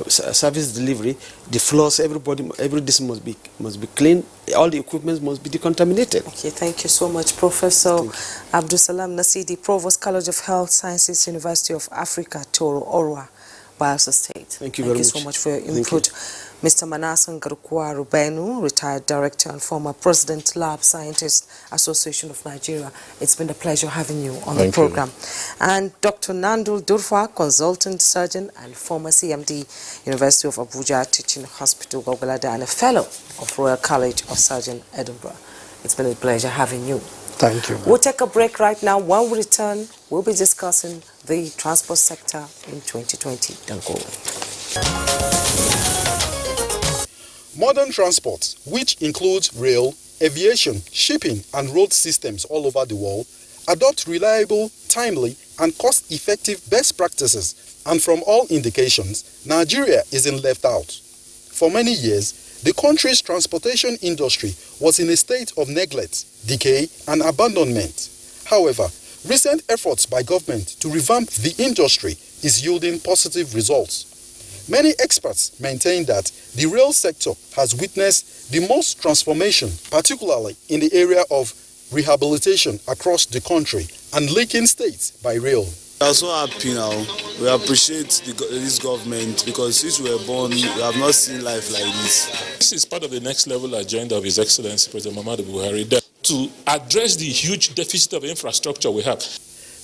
service delivery, the floors, every distance must be clean. All the equipment must be decontaminated. Okay, thank you so much, Professor Abdul Salam Nasidi, Provost College of Health Sciences, University of Africa, Toro, Orwa, Bayelsa State. Thank you very much. Thank you so much for your input. Mr. Manasseh Ngarukwa Rubenu, retired director and former president, Lab Scientists Association of Nigeria. It's been a pleasure having you on the program. And Dr. Nandul Durfa, consultant surgeon and former CMD, University of Abuja Teaching Hospital, Gogalada, and a fellow of Royal College of Surgeons, Edinburgh. It's been a pleasure having you. Thank you. We'll take a break right now. When we return, we'll be discussing the transport sector in 2020. Don't go away. Modern transport, which includes rail, aviation, shipping, and road systems all over the world, adopt reliable, timely, and cost-effective best practices, and from all indications, Nigeria isn't left out. For many years, the country's transportation industry was in a state of neglect, decay, and abandonment. However, recent efforts by government to revamp the industry is yielding positive results. Many experts maintain that the rail sector has witnessed the most transformation, particularly in the area of rehabilitation across the country and linking states by rail. We are so happy now. We appreciate this government because since we were born, we have not seen life like this. This is part of the next level agenda of His Excellency President Muhammadu Buhari to address the huge deficit of infrastructure we have.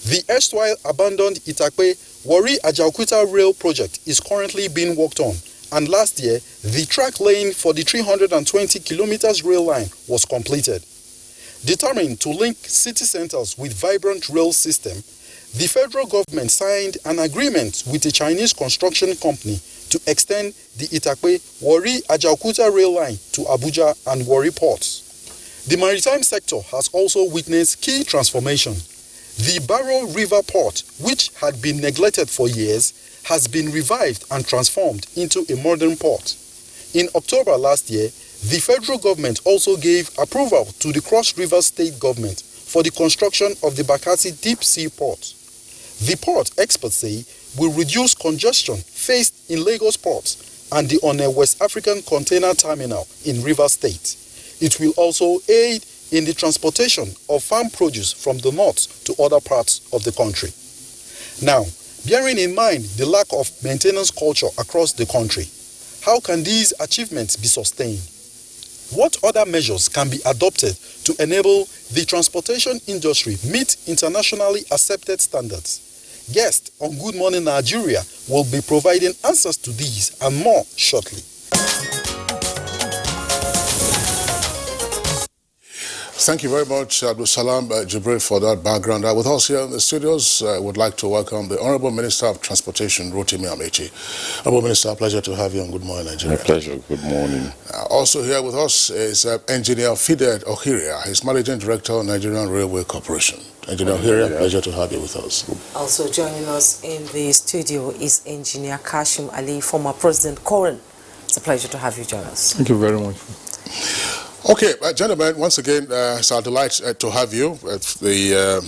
The erstwhile abandoned Itakpe-Warri-Ajaokuta rail project is currently being worked on, and last year, the track laying for the 320 kilometers rail line was completed. Determined to link city centers with vibrant rail system, the federal government signed an agreement with a Chinese construction company to extend the Itakpe-Warri-Ajaokuta rail line to Abuja and Warri ports. The maritime sector has also witnessed key transformation. The Barrow River port, which had been neglected for years, has been revived and transformed into a modern port. In October last year, The federal government also gave approval to the Cross River State government for the construction of the Bakassi Deep Sea Port. The port, experts say, will reduce congestion faced in Lagos Port and the Onne West African Container Terminal in Rivers State. It will also aid in the transportation of farm produce from the north to other parts of the country. Now, bearing in mind the lack of maintenance culture across the country, how can these achievements be sustained? What other measures can be adopted to enable the transportation industry meet internationally accepted standards? Guests on Good Morning Nigeria will be providing answers to these and more shortly. Thank you very much, Abdul Salam Jibril, for that background. With us here in the studios, I would like to welcome the Honorable Minister of Transportation, Rotimi Amechi. Honorable Minister, pleasure to have you on Good Morning Nigeria. My pleasure. Good morning. Also here with us is Engineer Fidel Ohiria. He's Managing Director, Nigerian Railway Corporation. Engineer Ohiria, pleasure to have you with us. Also joining us in the studio is Engineer Kashim Ali, former President Koren. It's a pleasure to have you join us. Thank you very much. Okay, gentlemen, once again, it's our delight to have you. The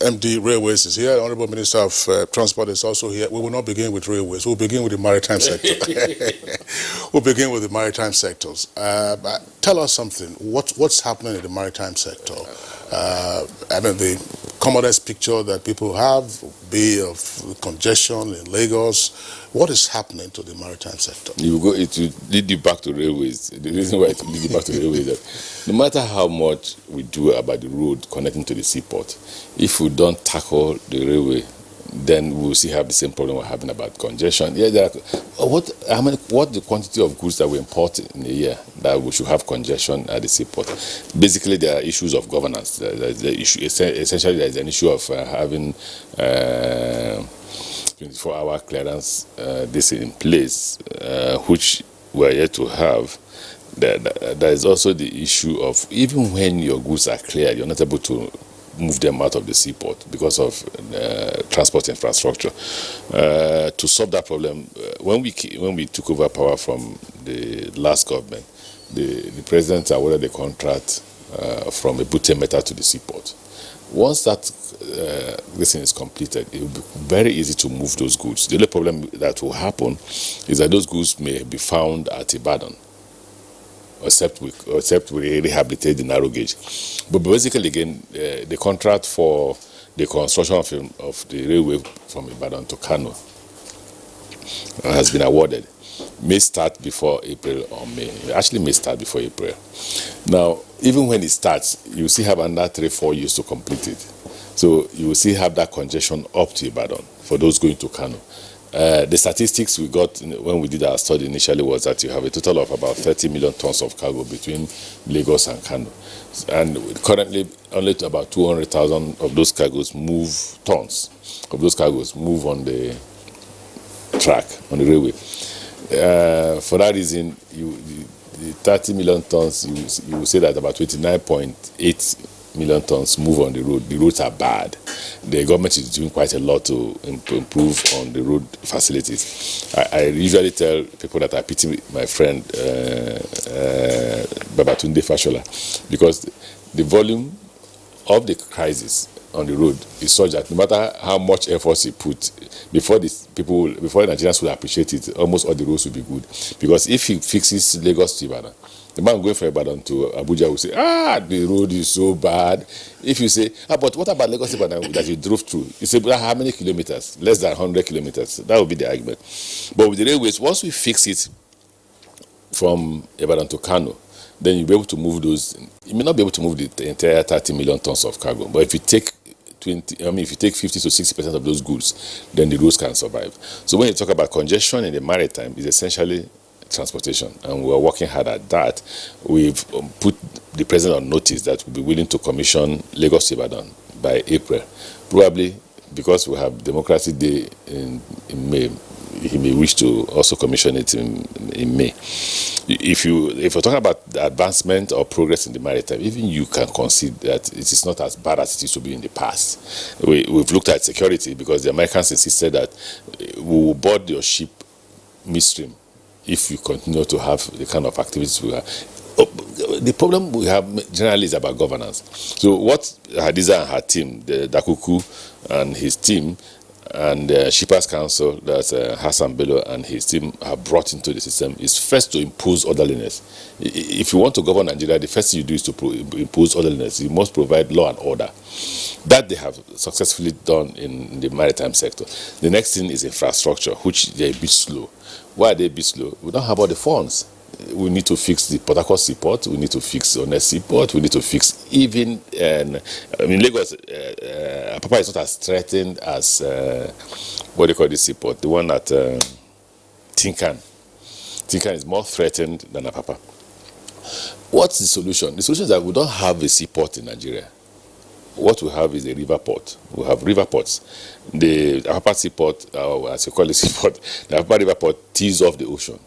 MD Railways is here. The Honorable Minister of Transport is also here. We will not begin with railways. We'll begin with the maritime sector. We'll begin with the maritime sectors. Tell us something. What's happening in the maritime sector? I mean, the commodest picture that people have, be of congestion in Lagos. What is happening to the maritime sector? It will lead you back to railways. The reason why it will lead you back to railways is that no matter how much we do about the road connecting to the seaport, if we don't tackle the railway, then we will still have the same problem we're having about congestion. Yeah, what the quantity of goods that we import in a year that we should have congestion at the seaport? Basically, there are issues of governance. Essentially, there is an issue of having 24-hour clearance this in place, which we're yet to have. There is also the issue of even when your goods are cleared, you're not able to move them out of the seaport because of transport infrastructure. To solve that problem, when we took over power from the last government, the president awarded the contract from Abuja Meta to the seaport. Once that this thing is completed, it will be very easy to move those goods. The only problem that will happen is that those goods may be found at Ibadan, except we rehabilitate the narrow gauge. But basically, again, the contract for the construction of the railway from Ibadan to Kano has been awarded. May start before April or May. It actually may start before April. Now, even when it starts, you still have another 3-4 years to complete it. So you will still have that congestion up to Ibadan for those going to Kano. The statistics we got when we did our study initially was that you have a total of about 30 million tons of cargo between Lagos and Kano. And currently, only about 200,000 of those cargoes move on the track, on the railway. For that reason, the 30 million tons, you will say that about 29.8 million tons move on the road. The roads are bad. The government is doing quite a lot to improve on the road facilities. I usually tell people that I pity my friend Babatunde Fashola, because the volume of the crisis on the road is such that no matter how much effort he put, before the Nigerians will appreciate it, almost all the roads will be good. Because if he fixes Lagos to Ibadan, the man going from Ibadan to Abuja will say, the road is so bad. If you say, but what about Lagos to Ibadan that you drove through? You say, how many kilometers? Less than 100 kilometers. That would be the argument. But with the railways, once we fix it from Ibadan to Kano, then you'll be able to move those. You may not be able to move the entire 30 million tons of cargo, but if you take 50 to 60% of those goods, then the roads can survive. So when you talk about congestion in the maritime, it's essentially transportation, and we're working hard at that. We've put the president on notice that we'll be willing to commission Lagos to Ibadan by April. Probably because we have Democracy Day in May, he may wish to also commission it in May. If you're talking about the advancement or progress in the maritime, even you can concede that it is not as bad as it used to be in the past. We've looked at security because the Americans insisted that we will board your ship midstream if you continue to have the kind of activities we have. The problem we have generally is about governance. So what Hadiza and her team, the Dakuku and his team, and Shippers Council, that's Hassan Bello and his team, have brought into the system is first to impose orderliness. If you want to govern Nigeria, the first thing you do is to impose orderliness. You must provide law and order. That they have successfully done in the maritime sector. The next thing is infrastructure, which they're a bit slow. Why are they a bit slow? We don't have all the funds. We need to fix the Port Harcourt seaport. We need to fix Honest seaport. We need to fix even. Lagos, Apapa is not as threatened as what do you call this seaport? The one at Tinkan. Tinkan is more threatened than Apapa. What's the solution? The solution is that we don't have a seaport in Nigeria. What we have is a river port. We have river ports. The Apapa seaport, as you call it seaport, the Apapa river port tees off the ocean.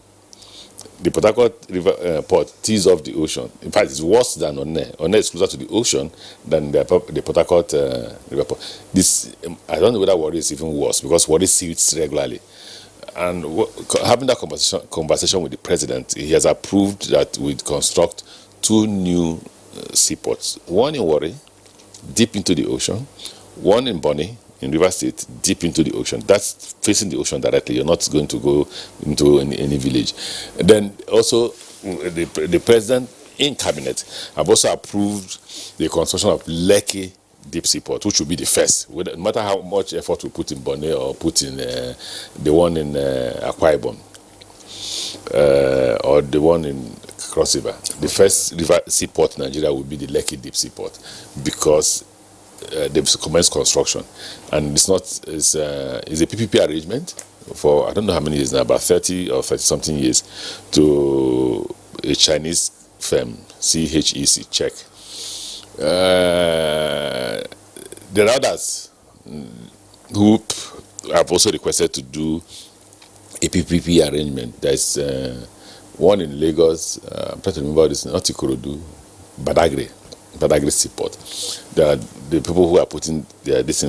The Port Harcourt river port tees off the ocean. In fact, it's worse than Onne. Onne is closer to the ocean than the Port Harcourt river port. This, I don't know whether Warri is even worse, because Warri sees regularly. And having that conversation with the president, he has approved that we construct 2 new seaports. One in Warri, deep into the ocean. One in Bonny, in River State, deep into the ocean. That's facing the ocean directly. You're not going to go into any village. Then also, the president in cabinet have also approved the construction of Lekki deep seaport, which will be the first. No matter how much effort we put in Bonny or put in the one in Akwa Ibom, or the one in Cross River, the first river seaport in Nigeria will be the Lekki deep seaport, because they've commenced construction, and it's a PPP arrangement for, I don't know how many years now, about 30 or 30 something years, to a Chinese firm, CHEC, Czech. There are others who have also requested to do a PPP arrangement. There's one in Lagos, I'm trying to remember this, not Ikorodu, Badagry seaport. There are the people who are putting this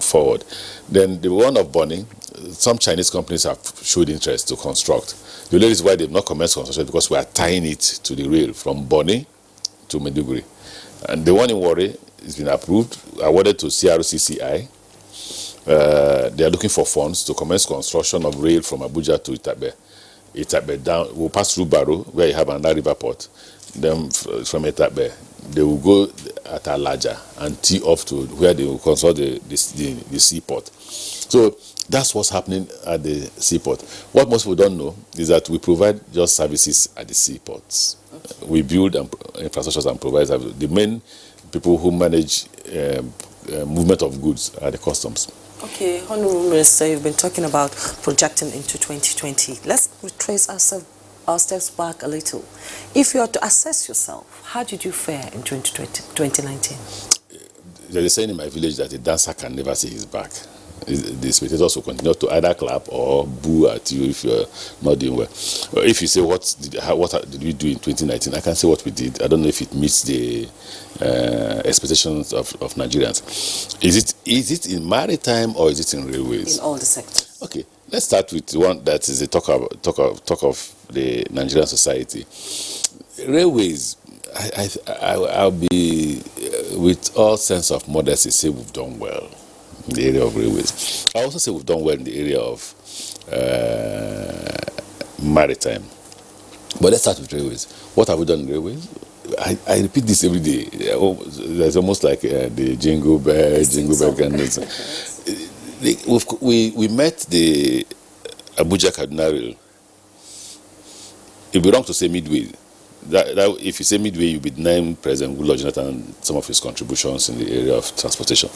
forward. Then the one of Bonny, some Chinese companies have showed interest to construct. The only reason why they've not commenced construction is because we are tying it to the rail from Bonny to Maiduguri. And the one in Warri has been approved, awarded to CRCCI. They are looking for funds to commence construction of rail from Abuja to Itabe. Itabe down, we'll pass through Baro, where you have another river port. Then from Itabe, they will go at Alaja and tee off to where they will construct the seaport. So that's what's happening at the seaport. What most people don't know is that we provide just services at the seaports. Okay. We build infrastructures and provide services. The main people who manage movement of goods are the customs. Okay, Honorable Minister, you've been talking about projecting into 2020. Let's retrace our steps back a little. If you are to assess yourself, how did you fare in 2019? There's a saying in my village that a dancer can never see his back. The spectators will continue to either clap or boo at you if you're not doing well. If you say what did we do in 2019, I can say what we did. I don't know if it meets the expectations of Nigerians. Is it in maritime or is it in railways? In all the sectors. Okay, let's start with one that is a talk of the Nigerian society. Railways. I'll be with all sense of modesty say we've done well in the area of railways. I also say we've done well in the area of maritime. But let's start with railways. What have we done in railways? I repeat this every day. There's almost like the jingle bell, and we met the Abuja Kaduna Rail. It'd be wrong to say midway. That if you say midway, you'll be denying President Goodluck Jonathan and some of his contributions in the area of transportation.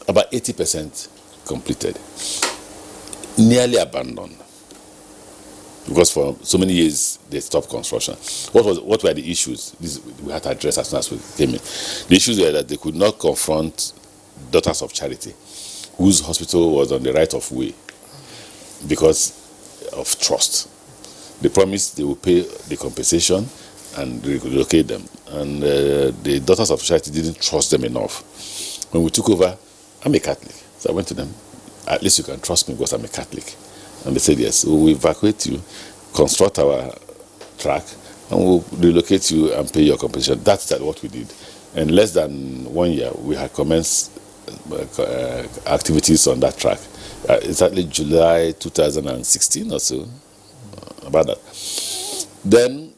About 80% completed, nearly abandoned, because for so many years they stopped construction. What were the issues? We had to address as soon as we came in. The issues were that they could not confront Daughters of Charity, whose hospital was on the right of way because of trust. They promised they will pay the compensation and relocate them, and the Daughters of Charity didn't trust them enough. When we took over, I'm a Catholic, so I went to them. At least you can trust me because I'm a Catholic. And they said yes. So we evacuate you, construct our track, and we'll relocate you and pay your compensation. That's what we did. In less than 1 year, we had commenced activities on that track. It's actually July 2016 or so, about that. Then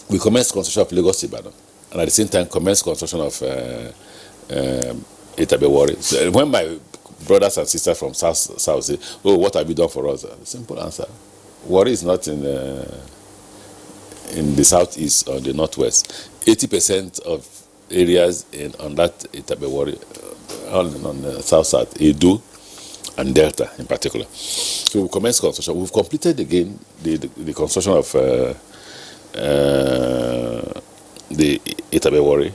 we commenced construction of Lagos Ibadan, and at the same time commenced construction of Itabewari. So when my brothers and sisters from South say, "Oh, what have you done for us?" Simple answer: Warri is not in the southeast or the northwest. 80% of areas on that Itabewari, on the south, Edo and Delta in particular. So we commenced construction. We've completed again the construction of the Itabewari.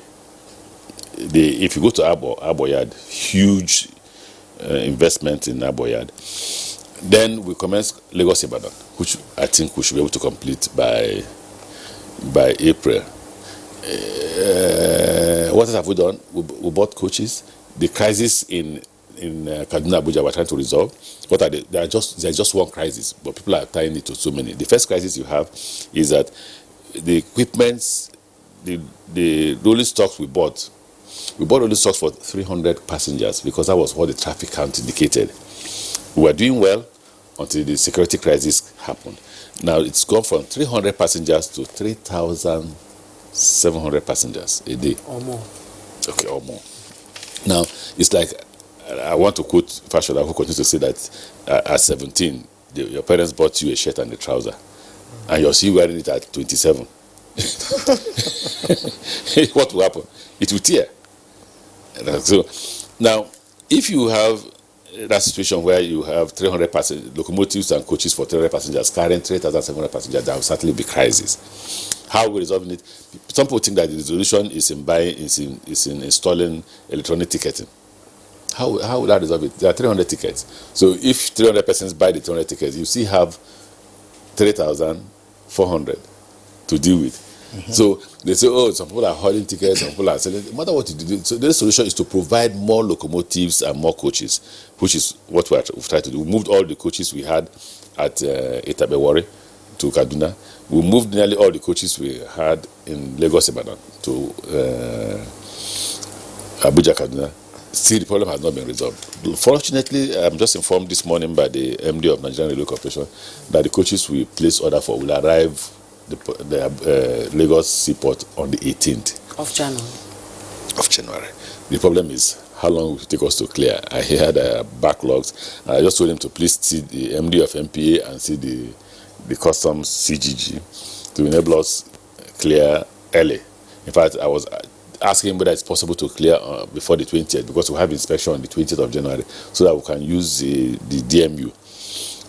If you go to Aboyad, huge investment in Aboyad. Then we commenced Lagos Ibadan, which I think we should be able to complete by April. What else have we done? We bought coaches. The crisis in Kaduna, Abuja, we're trying to resolve. What are they? There's just one crisis, but people are tying it to so many. The first crisis you have is that the equipments, the rolling stocks we bought rolling stocks for 300 passengers because that was what the traffic count indicated. We were doing well until the security crisis happened. Now it's gone from 300 passengers to 3,700 passengers a day. Or more. Okay, or more. Now, it's like, I want to quote Fashola, who continues to say that at 17, your parents bought you a shirt and a trouser, and you're still wearing it at 27. What will happen? It will tear. So, now, if you have that situation where you have 300 locomotives and coaches for 300 passengers carrying 3,700 passengers, there will certainly be crisis. How are we resolving it? Some people think that the solution is in installing electronic ticketing. How will that resolve it? There are 300 tickets. So if 300 persons buy the 300 tickets, you still have 3,400 to deal with. Mm-hmm. So they say, oh, some people are holding tickets, some people are selling. No matter what you do, so the solution is to provide more locomotives and more coaches, which is what we've tried to do. We moved all the coaches we had at Itabewari to Kaduna. We moved nearly all the coaches we had in Lagos Ibadan to Abuja, Kaduna. Still, the problem has not been resolved. Fortunately, I'm just informed this morning by the MD of Nigerian Railway Corporation that the coaches we placed order for will arrive the Lagos seaport on the 18th of January. The problem is how long will it take us to clear. I had backlogs. I just told him to please see the MD of MPA and see the customs CGG to enable us clear early. In fact, I was asking him whether it's possible to clear before the 20th because we have inspection on the 20th of January so that we can use the DMU.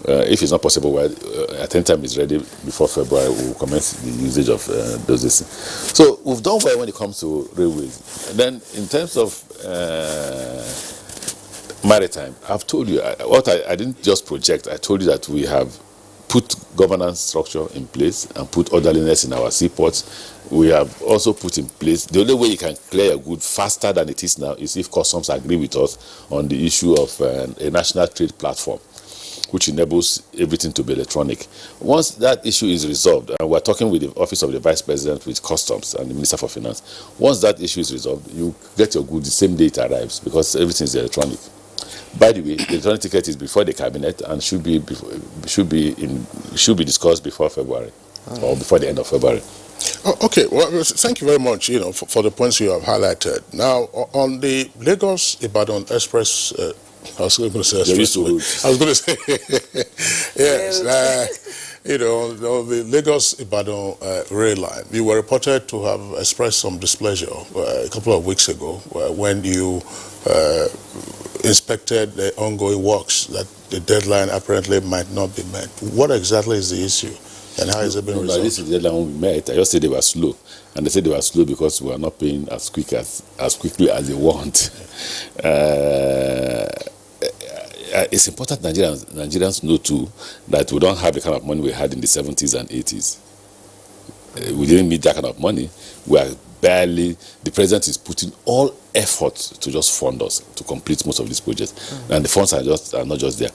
If it's not possible, at any time it's ready before February, we'll commence the usage of those things. So we've done well when it comes to railways. And then in terms of maritime, I've told you, I didn't just project, I told you that we have put governance structure in place and put orderliness in our seaports. We have also put in place, the only way you can clear a good faster than it is now is if customs agree with us on the issue of a national trade platform, which enables everything to be electronic. Once that issue is resolved, and we're talking with the Office of the Vice President, with Customs and the Minister for Finance, once that issue is resolved, you get your goods the same day it arrives because everything is electronic. By the way, the electronic ticket is before the cabinet and should be discussed before February or before the end of February. Oh, okay, well, thank you very much, for the points you have highlighted. Now, on the Lagos-Ibadan Express, I was going to say expressway. I was going to say, yes, the Lagos-Ibadan rail line. You were reported to have expressed some displeasure a couple of weeks ago when you inspected the ongoing works that the deadline apparently might not be met. What exactly is the issue? And how has it been resolved? This is the deadline we met. I just said they were slow. And they said they were slow because we are not paying as quickly as they want. It's important Nigerians know too that we don't have the kind of money we had in the 70s and 80s. We didn't need that kind of money. We are barely, the president is putting all effort to just fund us to complete most of these projects. And the funds are not just there.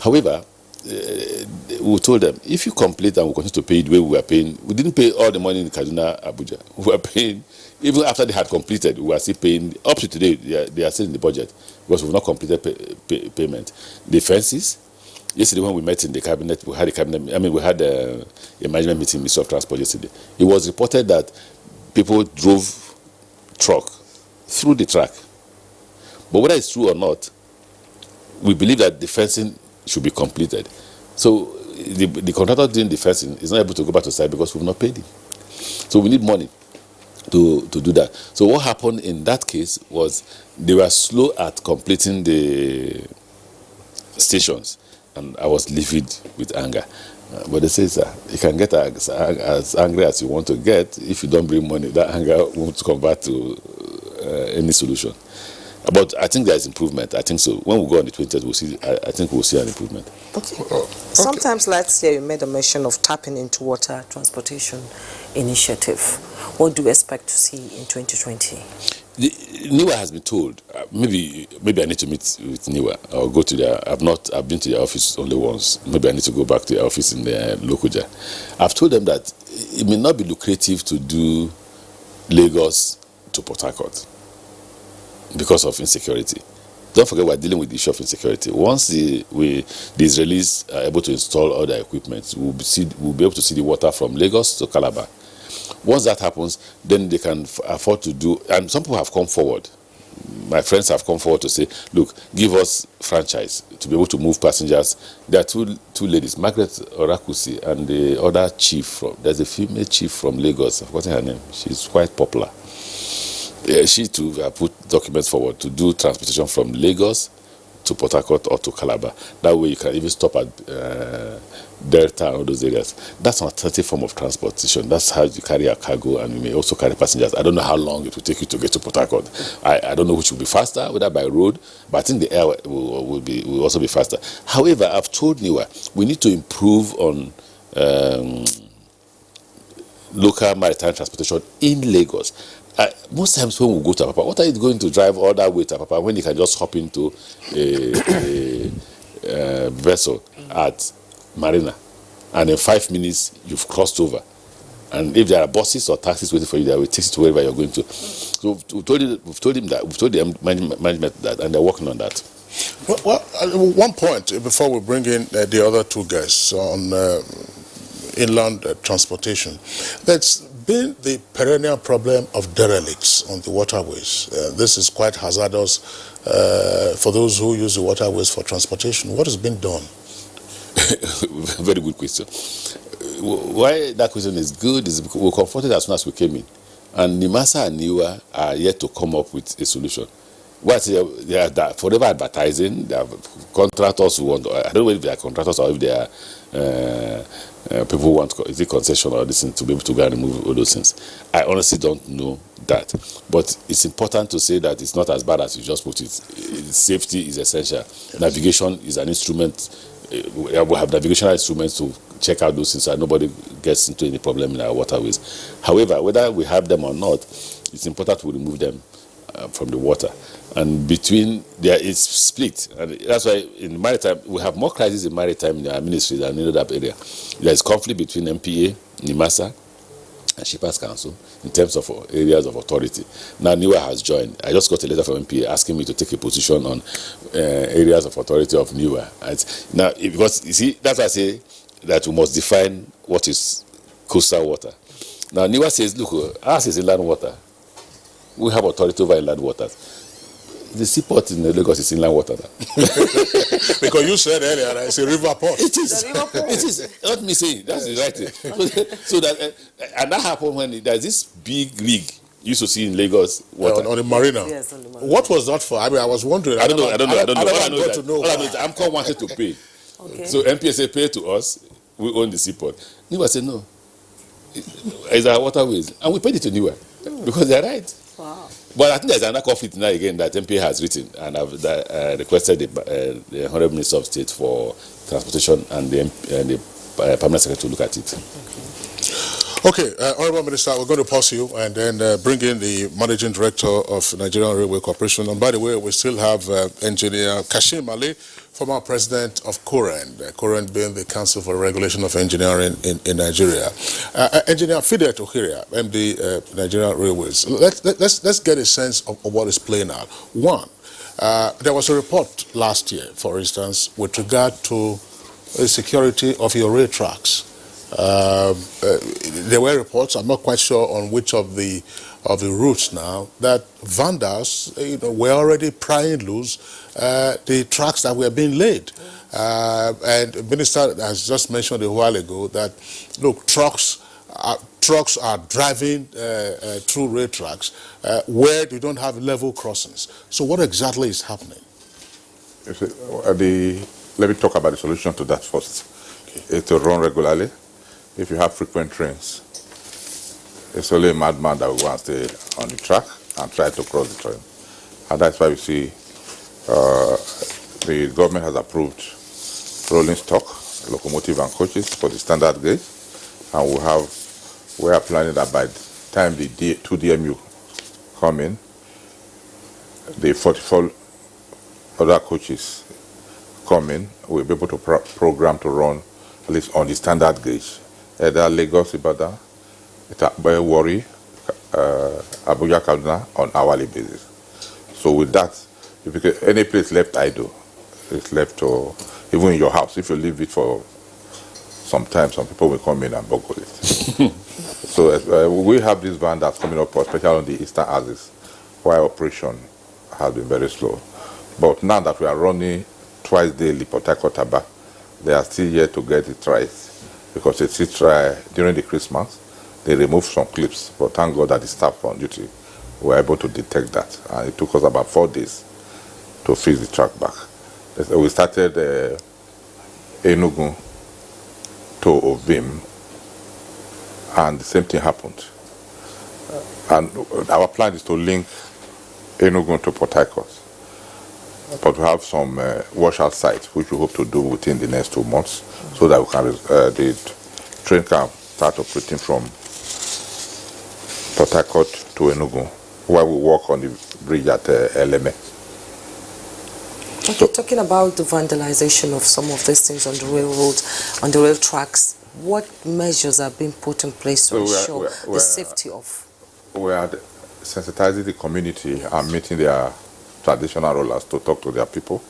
However, we told them, if you complete and we continue to pay the way we were paying, we didn't pay all the money in Kaduna, Abuja. We were paying, even after they had completed, we were still paying, up to today, they are still in the budget, because we've not completed payment. The fences, yesterday when we met in the cabinet, we had a management meeting, Minister of Transport yesterday. It was reported that people drove truck through the track. But whether it's true or not, we believe that the fencing should be completed. So the contractor doing the fencing is not able to go back to site because we've not paid him. So we need money to do that. So what happened in that case was they were slow at completing the stations, and I was livid with anger. But they say, sir, you can get as angry as you want to get. If you don't bring money, that anger won't convert to any solution. But I think there is improvement. I think so. When we go on the 20th, we'll see. I think we'll see an improvement. Okay. Sometimes last year you made a mention of tapping into water transportation initiative. What do you expect to see in 2020? NIWA has been told. Maybe I need to meet with NIWA or go to their. I've been to their office only once. Maybe I need to go back to their office in their Lokoja. I've told them that it may not be lucrative to do Lagos to Port Harcourt because of insecurity. Don't forget, we're dealing with the issue of insecurity. Once the Israelis are able to install all their equipment, we'll be able to see the water from Lagos to Calabar. Once that happens, then they can afford to do, and some people have come forward. My friends have come forward to say, look, give us franchise to be able to move passengers. There are two ladies, Margaret Orakusi and the other chief, there's a female chief from Lagos, I've forgotten her name, she's quite popular. She too put documents forward to do transportation from Lagos to Port Harcourt or to Calabar. That way you can even stop at Delta and all those areas. That's an alternative form of transportation. That's how you carry a cargo, and you may also carry passengers. I don't know how long it will take you to get to Port Harcourt. I don't know which will be faster, whether by road, but I think the air will also be faster. However, I've told NIWA, we need to improve on local maritime transportation in Lagos. Most times when we go to Apapa, what are you going to drive all that way to Apapa when you can just hop into a vessel at Marina, and in 5 minutes you've crossed over? And if there are buses or taxis waiting for you, they will take you to wherever you're going to. So we've told the management that, and they're working on that. Well, one point before we bring in the other two guests on inland transportation. That's been the perennial problem of derelicts on the waterways. This is quite hazardous for those who use the waterways for transportation. What has been done? Very good question. Why that question is good is because we were confronted as soon as we came in. And NIMASA and NIWA are yet to come up with a solution. They are forever advertising. They are contractors who want, I don't know if they are contractors or if they are people who want, is it concession or this thing, to be able to go and remove all those things. I honestly don't know that. But it's important to say that it's not as bad as you just put it. Safety is essential. Navigation is an instrument. We have navigational instruments to check out those things so that nobody gets into any problem in our waterways. However, whether we have them or not, it's important to remove them from the water. And between there, it's split, and that's why in maritime we have more crises in maritime in our ministry than in other area. There is conflict between MPA, NIMASA, and Shippers Council in terms of areas of authority. Now NIWA has joined. I just got a letter from MPA asking me to take a position on areas of authority of NIWA. Now, because you see, that's why I say that we must define what is coastal water. Now NIWA says, look, ours is inland water. We have authority over inland waters. The seaport in Lagos is inland water now. Because you said earlier that it's a river port. It is. It is. Not me saying, that's the right thing. So that, and that happened when there's this big rig you used to see in Lagos water. On the marina. Yes, on the marina. What was that for? I mean, I was wondering. I don't know. All I know is that AMCO wanted to pay. Okay. So MPA said, pay to us. We own the seaport. NIWA said, no. It's our waterways. And we paid it to NIWA because they're right. Wow. But I think there's another conflict now again that MPA has written, and I've requested the Honourable Minister of State for Transportation and the Permanent Secretary to look at it. Okay, Honourable Minister, we're going to pause you and then bring in the Managing Director of Nigerian Railway Corporation. And by the way, we still have Engineer Kashim Ali, former president of COREN, COREN being the Council for Regulation of Engineering in Nigeria. Engineer Fidel Tokiria, MD Nigerian Railways. Let's get a sense of what is playing out. One, there was a report last year, for instance, with regard to the security of your rail tracks. There were reports, I'm not quite sure on which of the routes now, that vandals were already prying loose the tracks that were being laid. And the minister has just mentioned a while ago that, look, trucks are driving through rail tracks where they don't have level crossings. So what exactly is happening? Let me talk about the solution to that first. Okay. It's to run regularly. If you have frequent trains, it's only a madman that will go and stay on the track and try to cross the train. And that's why we see the government has approved rolling stock, locomotive and coaches for the standard gauge. And we are planning that by the time the 2 DMU come in, the 44 other coaches come in, we'll be able to program to run at least on the standard gauge. Either Lagos, Ibadan, Warri, Abuja, Kaduna on hourly basis. So with that, if any place left idle, it's left to, even in your house, if you leave it for some time, some people will come in and buckle it. So we have this van that's coming up, especially on the eastern axis, where operation has been very slow. But now that we are running twice daily, Port Harcourt, Aba, they are still yet to get it right, because they still try during the Christmas. They removed some clips, but thank God that the staff on duty were able to detect that. And it took us about 4 days to fix the track back. We started Enugu to Ovim, and the same thing happened. And our plan is to link Enugu to Port Harcourt. But we have some washout sites which we hope to do within the next 2 months, so that we can the train can start operating from Port Harcourt to Enugu, where we work on the bridge at Eleme. Okay, talking about the vandalization of some of these things on the railroads, on the rail tracks, what measures are being put in place to ensure the safety of? We are sensitizing the community and meeting their traditional rulers to talk to their people,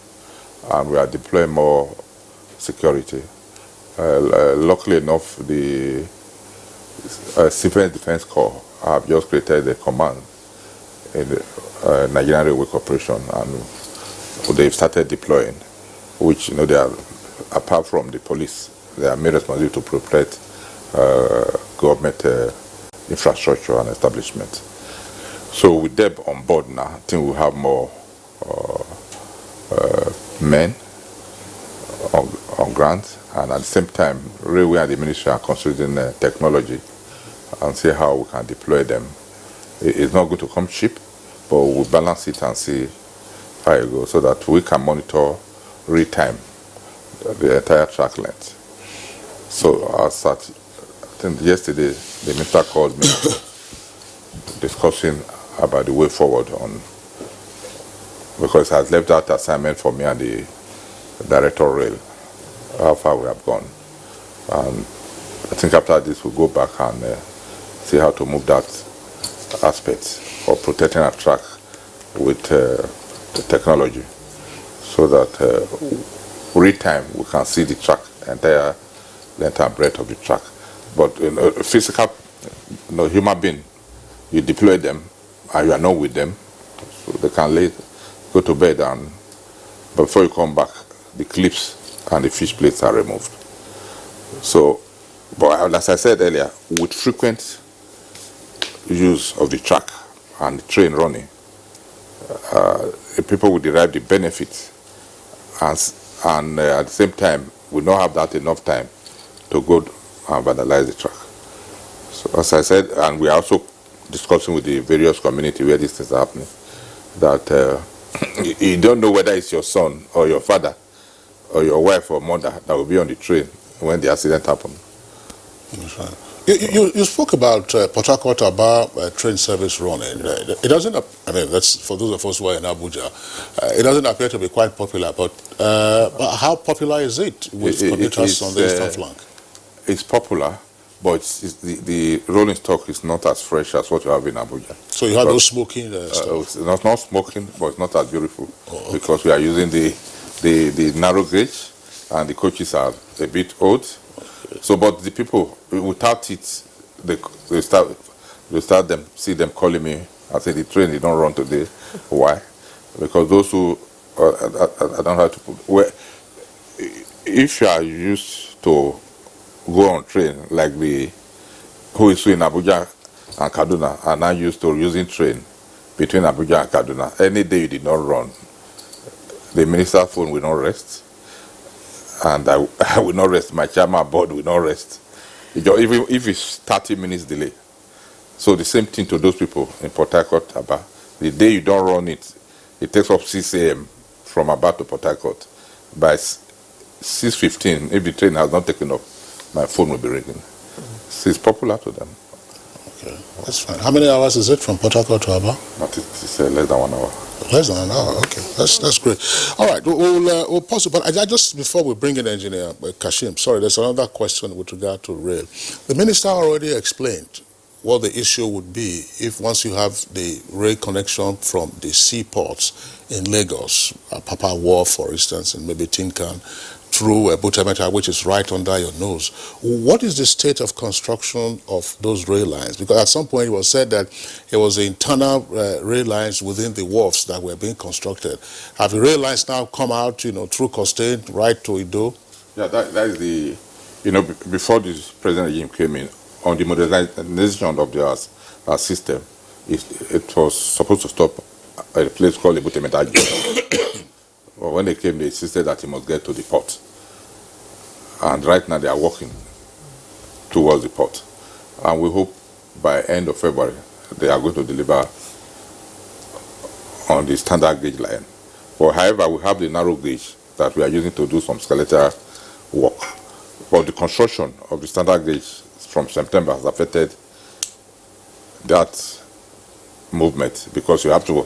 and we are deploying more security. Luckily enough, the Civil Defense Corps have just created a command in the Nigerian Railway Corporation, and they've started deploying, which, they are, apart from the police, they are made responsible to protect government infrastructure and establishment. So with them on board now, I think we'll have more men on ground, and at the same time, Railway and the Ministry are considering technology and see how we can deploy them. It's not going to come cheap, but we'll balance it and see how it goes, so that we can monitor real time the entire track length. So I think yesterday the minister called me discussing about the way forward on, because it has left out assignment for me and the director of rail, how far we have gone. And I think after this we'll go back and see how to move that aspect of protecting our track with the technology, so that real time we can see the track, entire length and breadth of the track. But physical, human being, you deploy them and you are not with them, so they can go to bed, and before you come back, the clips and the fish plates are removed. So, but as I said earlier, with frequent use of the track and the train running, people will derive the benefits, and at the same time will not have that enough time to go and vandalize the track. So as I said, and we are also discussing with the various community where these things are happening, that you don't know whether it's your son or your father or your wife or mother that will be on the train when the accident happened. You spoke about Port Harcourt Aba train service running. It doesn't, I mean, that's for those of us who are in Abuja, it doesn't appear to be quite popular, but how popular is it with commuters on the eastern flank? It's popular, but the rolling stock is not as fresh as what you have in Abuja. So you have those smoking stuff? It's not smoking, but it's not as beautiful because we are using the narrow gauge and the coaches are a bit old. So, but the people, without it, they start them, see them calling me. I say the train, they don't run today. Why? Because those who, I don't know how to put, if you are used to go on train, like the who is in Abuja and Kaduna are now used to using train between Abuja and Kaduna. Any day you did not run, the minister's phone will not rest, and I will not rest. My chairman board will not rest, even if it's 30 minutes delay. So the same thing to those people in Port Harcourt, Aba. The day you don't run it, it takes up 6 a.m. from Aba to Port Harcourt. By 6:15, if the train has not taken off, my phone will be ringing. So it's popular to them. Okay, that's fine. How many hours is it from Port Harcourt to Aba? It's less than 1 hour. Less than an hour, okay. That's great. All right, we'll pause it. But I just, before we bring in Engineer Kashim, sorry, there's another question with regard to rail. The minister already explained what the issue would be if once you have the rail connection from the seaports in Lagos, Papa Wharf, for instance, and maybe Tinkan, through Butameta, which is right under your nose. What is the state of construction of those rail lines? Because at some point it was said that it was the internal rail lines within the wharfs that were being constructed. Have the rail lines now come out, through Costain, right to Ido? Yeah, that is the, before this present regime came in, on the modernization of their system, it was supposed to stop at a place called Butameta. Well, when they came, they insisted that he must get to the port. And right now they are working towards the port. And we hope by end of February, they are going to deliver on the standard gauge line. But however, we have the narrow gauge that we are using to do some skeletal work. But the construction of the standard gauge from September has affected that movement because you have to,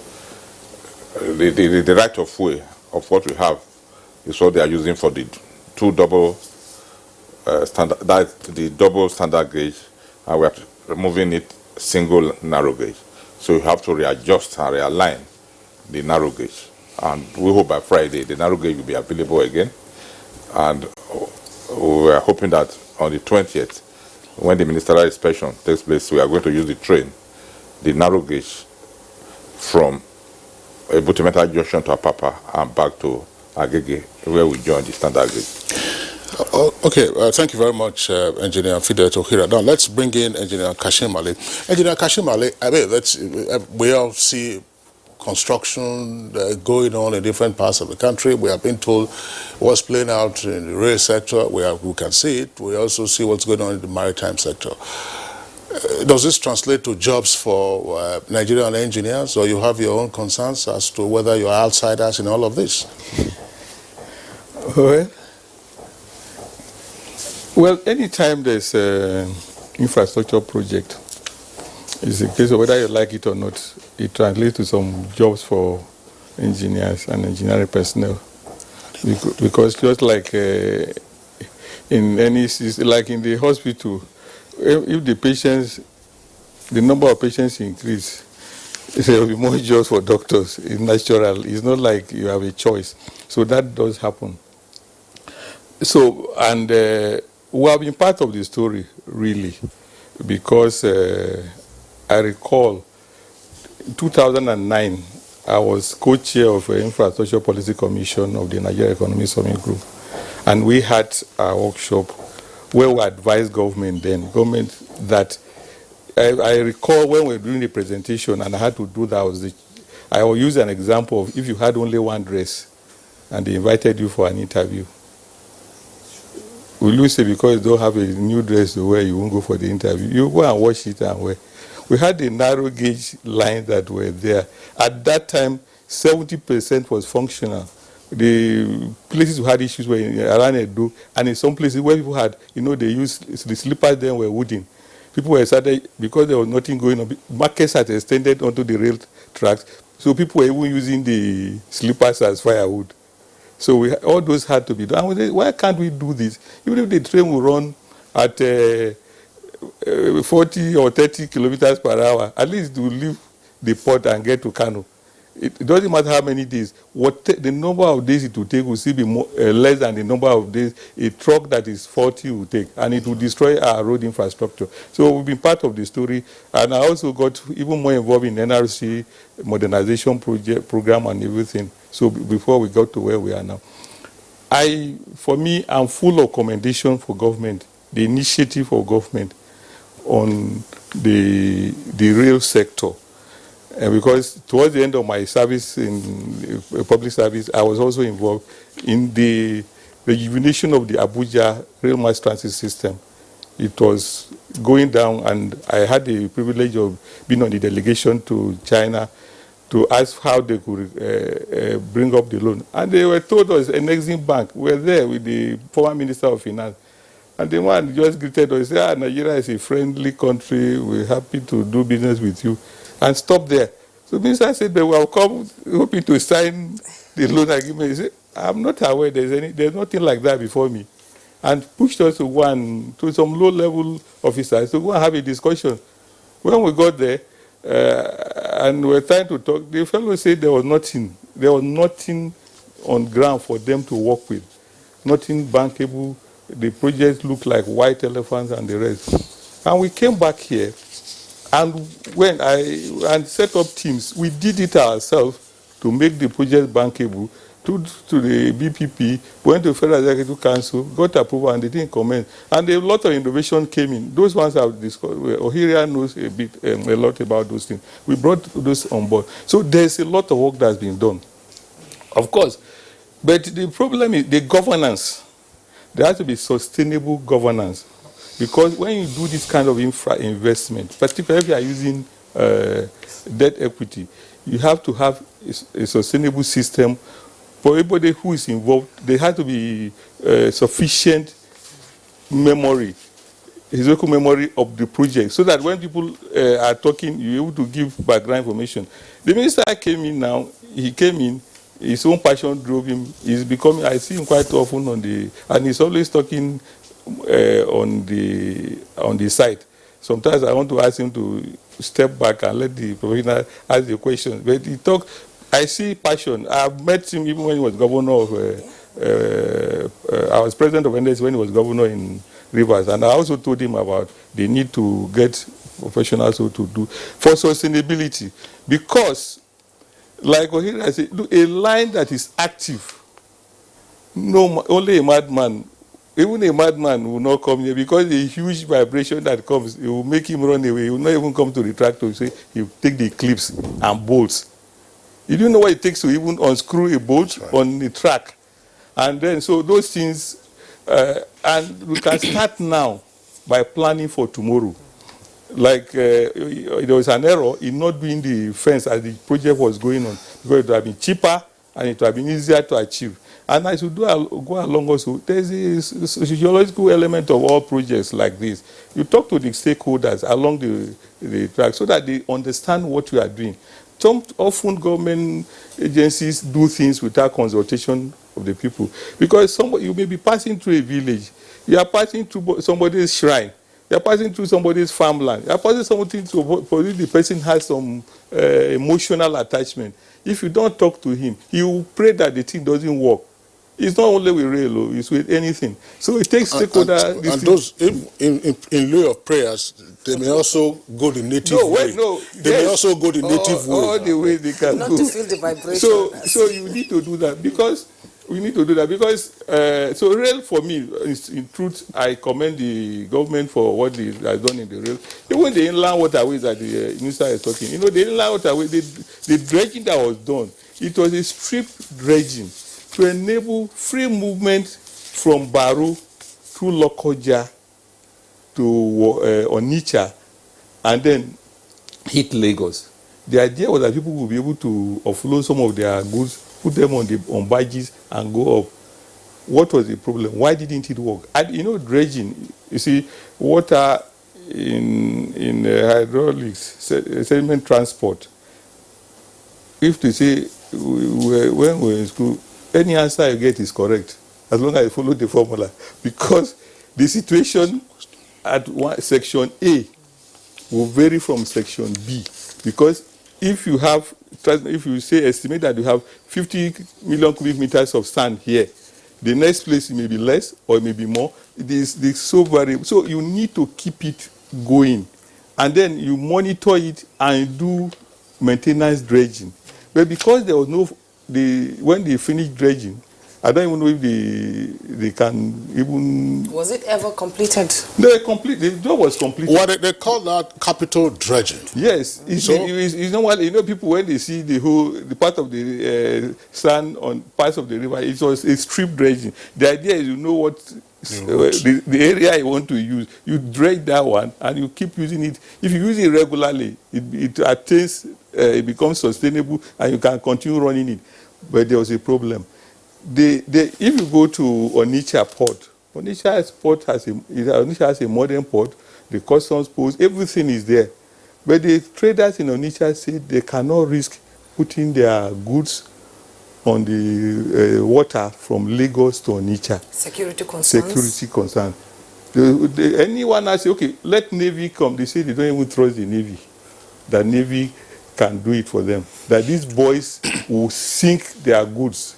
the right of way of what we have is what they are using for the two double standard, that's the double standard gauge, and we are removing it single narrow gauge. So you have to readjust and realign the narrow gauge. And we hope by Friday the narrow gauge will be available again. And we are hoping that on the 20th, when the ministerial inspection takes place, we are going to use the train, the narrow gauge, from Butameta Junction to Apapa and back to Agege, where we join the standard gauge. Okay, thank you very much, Engineer Fidel Tohira. Now let's bring in Engineer Kashim Ali. Engineer Kashim Ali, I mean, we all see construction going on in different parts of the country. We have been told what's playing out in the rail sector. We can see it. We also see what's going on in the maritime sector. Does this translate to jobs for Nigerian engineers, or you have your own concerns as to whether you are outsiders in all of this? Well, anytime there's an infrastructure project, it's a case of whether you like it or not, it translates to some jobs for engineers and engineering personnel. Because just like in any, like in the hospital, if the number of patients increase, there will be more jobs for doctors. It's natural. It's not like you have a choice. So that does happen. So, and we have been part of the story, really, because I recall in 2009, I was co-chair of the Infrastructure Policy Commission of the Nigerian Economic Summit Group. And we had a workshop where we advised government that I recall when we were doing the presentation and I had to do that, I will use an example of if you had only one dress and they invited you for an interview. Will you say because you don't have a new dress to wear, you won't go for the interview? You go and wash it and wear. We had the narrow gauge lines that were there. At that time, 70% was functional. The places who had issues were around Edo, and in some places where people had, they used the slippers then were wooden. People were started, because there was nothing going on, markets had extended onto the rail tracks, so people were even using the slippers as firewood. So all those had to be done. And why can't we do this? Even if the train will run at 40 or 30 kilometers per hour, at least to leave the port and get to Kano. It doesn't matter how many days. The number of days it will take will still be less than the number of days a truck that is 40 will take, and it will destroy our road infrastructure. So we've been part of the story, and I also got even more involved in NRC modernization program and everything. So before we got to where we are now, for me, I'm full of commendation for government, the initiative of government on the rail sector. Because towards the end of my service in public service, I was also involved in the rejuvenation of the Abuja rail mass transit system. It was going down, and I had the privilege of being on the delegation to China to ask how they could bring up the loan. And they were told us, an Exim Bank, we're there with the former Minister of Finance. And the man just greeted us, said, Nigeria is a friendly country, we're happy to do business with you, and stop there. So Minister said, they will come hoping to sign the loan agreement. He said, I'm not aware there's nothing like that before me. And pushed us to some low-level officers to go and have a discussion. When we got there, and we were trying to talk, the fellow said there was nothing on ground for them to work with, nothing bankable. The projects looked like white elephants and the rest. And we came back here, and set up teams. We did it ourselves to make the project bankable. To the BPP, went to Federal Executive Council, got approval, and they didn't comment. And a lot of innovation came in. Those ones I've discussed. Ohiria knows a lot about those things. We brought those on board. So there's a lot of work that's been done, of course. But the problem is the governance. There has to be sustainable governance. Because when you do this kind of infra investment, particularly if you are using debt equity, you have to have a sustainable system. For everybody who is involved, there has to be sufficient memory, historical memory of the project, so that when people are talking, you're able to give background information. The minister came in now, his own passion drove him. I see him quite often and he's always talking on the site. Sometimes I want to ask him to step back and let the professional ask the question. But he talk. I see passion. I've met him even when he was governor of. I was president of NDS when he was governor in Rivers, and I also told him about the need to get professionals to do for sustainability, because, like I said, a line that is active. No, only a madman. Even a madman will not come here, because the huge vibration that comes, it will make him run away. He will not even come to the tractor. He will take the clips and bolts. You don't know what it takes to even unscrew a bolt on the track. And then, so those things, and we can start now by planning for tomorrow. Like there was an error in not doing the fence as the project was going on, because it would have been cheaper and it would have been easier to achieve. And as you go along also, there's a sociological element of all projects like this. You talk to the stakeholders along the track so that they understand what you are doing. Often government agencies do things without consultation of the people. Because you may be passing through a village, you are passing through somebody's shrine, you are passing through somebody's farmland, you are passing something for which the person has some emotional attachment. If you don't talk to him, he will pray that the thing doesn't work. It's not only with rail, it's with anything. So it takes stakeholder. And those, in lieu of prayers, they may also go the native way. They may also go the native way. All the way they can not go. To feel the vibration. So you need to do that, because we need to do that, because so rail for me, in truth, I commend the government for what it has done in the rail. Even the inland waterways that the minister is talking, the inland waterway, the dredging that was done, it was a strip dredging to enable free movement from Baru through Lokoja to Onitsha, and then hit Lagos. The idea was that people would be able to offload some of their goods put them on barges and go up. What was the problem? Why didn't it work? And you know, dredging, you see, water in hydraulics, sediment transport, if they say, when we're in school, any answer you get is correct, as long as you follow the formula. Because the situation at section A will vary from section B. Because if you say estimate that you have 50 million cubic meters of sand here, the next place it may be less or it may be more. It is so variable. So you need to keep it going. And then you monitor it and do maintenance dredging. But because there was no, when they finished dredging, I don't even know if they can even... Was it ever completed? No, the job was completed. What they call that capital dredging. Yes. You know what? You know, people, when they see the part of the sand on parts of the river, it was a strip dredging. The idea is, you know what the area you want to use, you dredge that one and you keep using it. If you use it regularly, it attains, it becomes sustainable and you can continue running it. But there was a problem. If you go to Onitsha port, Onitsha has a modern port, the customs post, everything is there. But the traders in Onitsha said they cannot risk putting their goods on the water from Lagos to Onitsha. Security concerns? Security concern. Anyone else say, okay, let Navy come. They say they don't even trust the Navy. The Navy can do it for them. That these boys will sink their goods.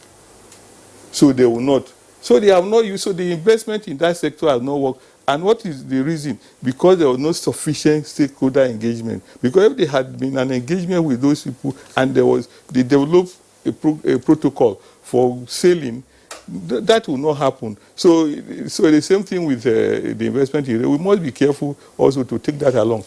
So they will not. So they have not used. So the investment in that sector has not worked. And what is the reason? Because there was no sufficient stakeholder engagement. Because if there had been an engagement with those people and they developed a protocol for sailing, that will not happen. So the same thing with the investment area. We must be careful also to take that along.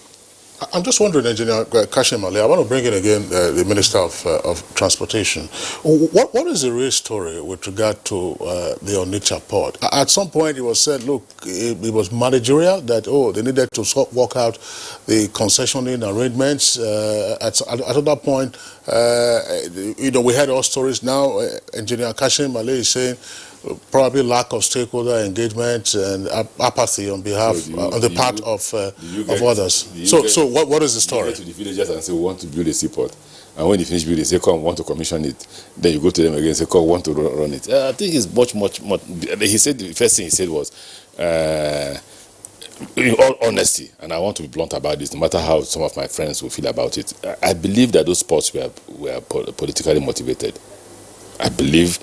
I'm just wondering, Engineer Kashim Ali, I want to bring in again the Minister of Transportation. What is the real story with regard to the Onitsha port? At some point it was said, look, it was managerial, that, they needed to work out the concessioning arrangements. At another point, we heard all stories now. Engineer Kashim Ali is saying, probably lack of stakeholder engagement and apathy on behalf, on the part of others. So what is the story? You go to the villagers and say, we want to build a seaport. And when you finish building, say, come, want to commission it. Then you go to them again and say, come, want to run it. I think it's much more. He said, the first thing he said was, in all honesty, and I want to be blunt about this, no matter how some of my friends will feel about it, I believe that those ports were politically motivated. I believe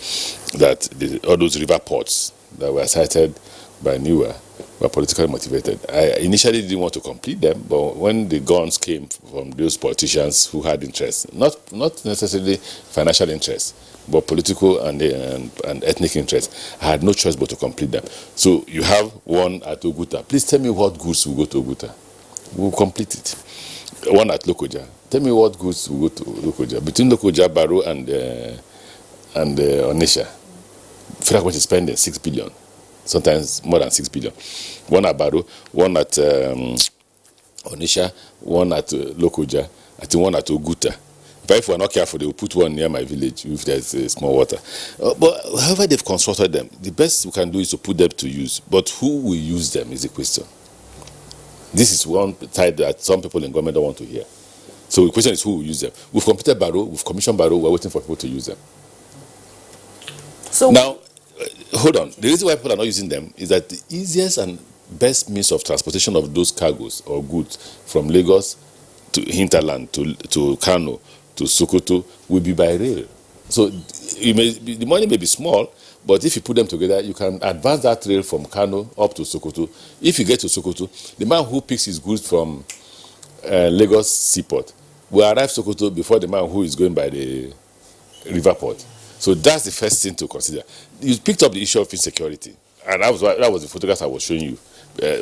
that all those river ports that were cited by NIWA were politically motivated. I initially didn't want to complete them, but when the guns came from those politicians who had interest, not necessarily financial interest, but political and ethnic interest, I had no choice but to complete them. So you have one at Oguta. Please tell me what goods will go to Oguta. We'll complete it. One at Lokoja. Tell me what goods will go to Lokoja. Between Lokoja, Baro, and Onitsha, federal government is spending 6 billion, sometimes more than 6 billion. One at Baro, one at Onitsha, one at Lokoja, I think one at Oguta. But if we're not careful, they will put one near my village if there's small water. But however they've constructed them, the best we can do is to put them to use. But who will use them is the question. This is one side that some people in government don't want to hear. So the question is who will use them. We've completed Baro, we've commissioned Baro, we're waiting for people to use them. So now, hold on. The reason why people are not using them is that the easiest and best means of transportation of those cargoes or goods from Lagos to hinterland, to Kano, to Sokoto, will be by rail. So the money may be small, but if you put them together, you can advance that rail from Kano up to Sokoto. If you get to Sokoto, the man who picks his goods from Lagos seaport will arrive Sokoto before the man who is going by the river port. So that's the first thing to consider. You picked up the issue of insecurity, and that was the photographs I was showing you.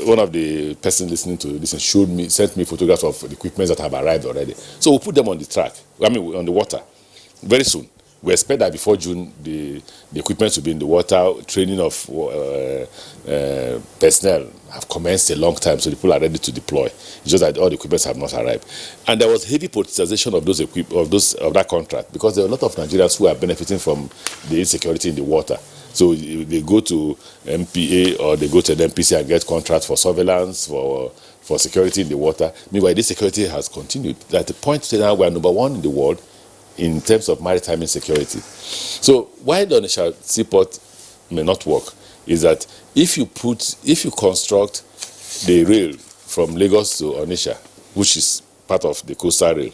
One of the persons listening to this sent me photographs of the equipment that have arrived already. So we'll put them on the track. On the water, very soon. We expect that before June, the equipment will be in the water. Training of personnel have commenced a long time, so the people are ready to deploy. It's just that all the equipment have not arrived. And there was heavy politicization of that contract, because there are a lot of Nigerians who are benefiting from the insecurity in the water. So they go to MPA or they go to the NPC and get contracts for surveillance, for security in the water. Meanwhile, this security has continued. At the point now, we are number one in the world in terms of maritime insecurity. So why the Onitsha seaport may not work is that if you construct the rail from Lagos to Onitsha, which is part of the coastal rail,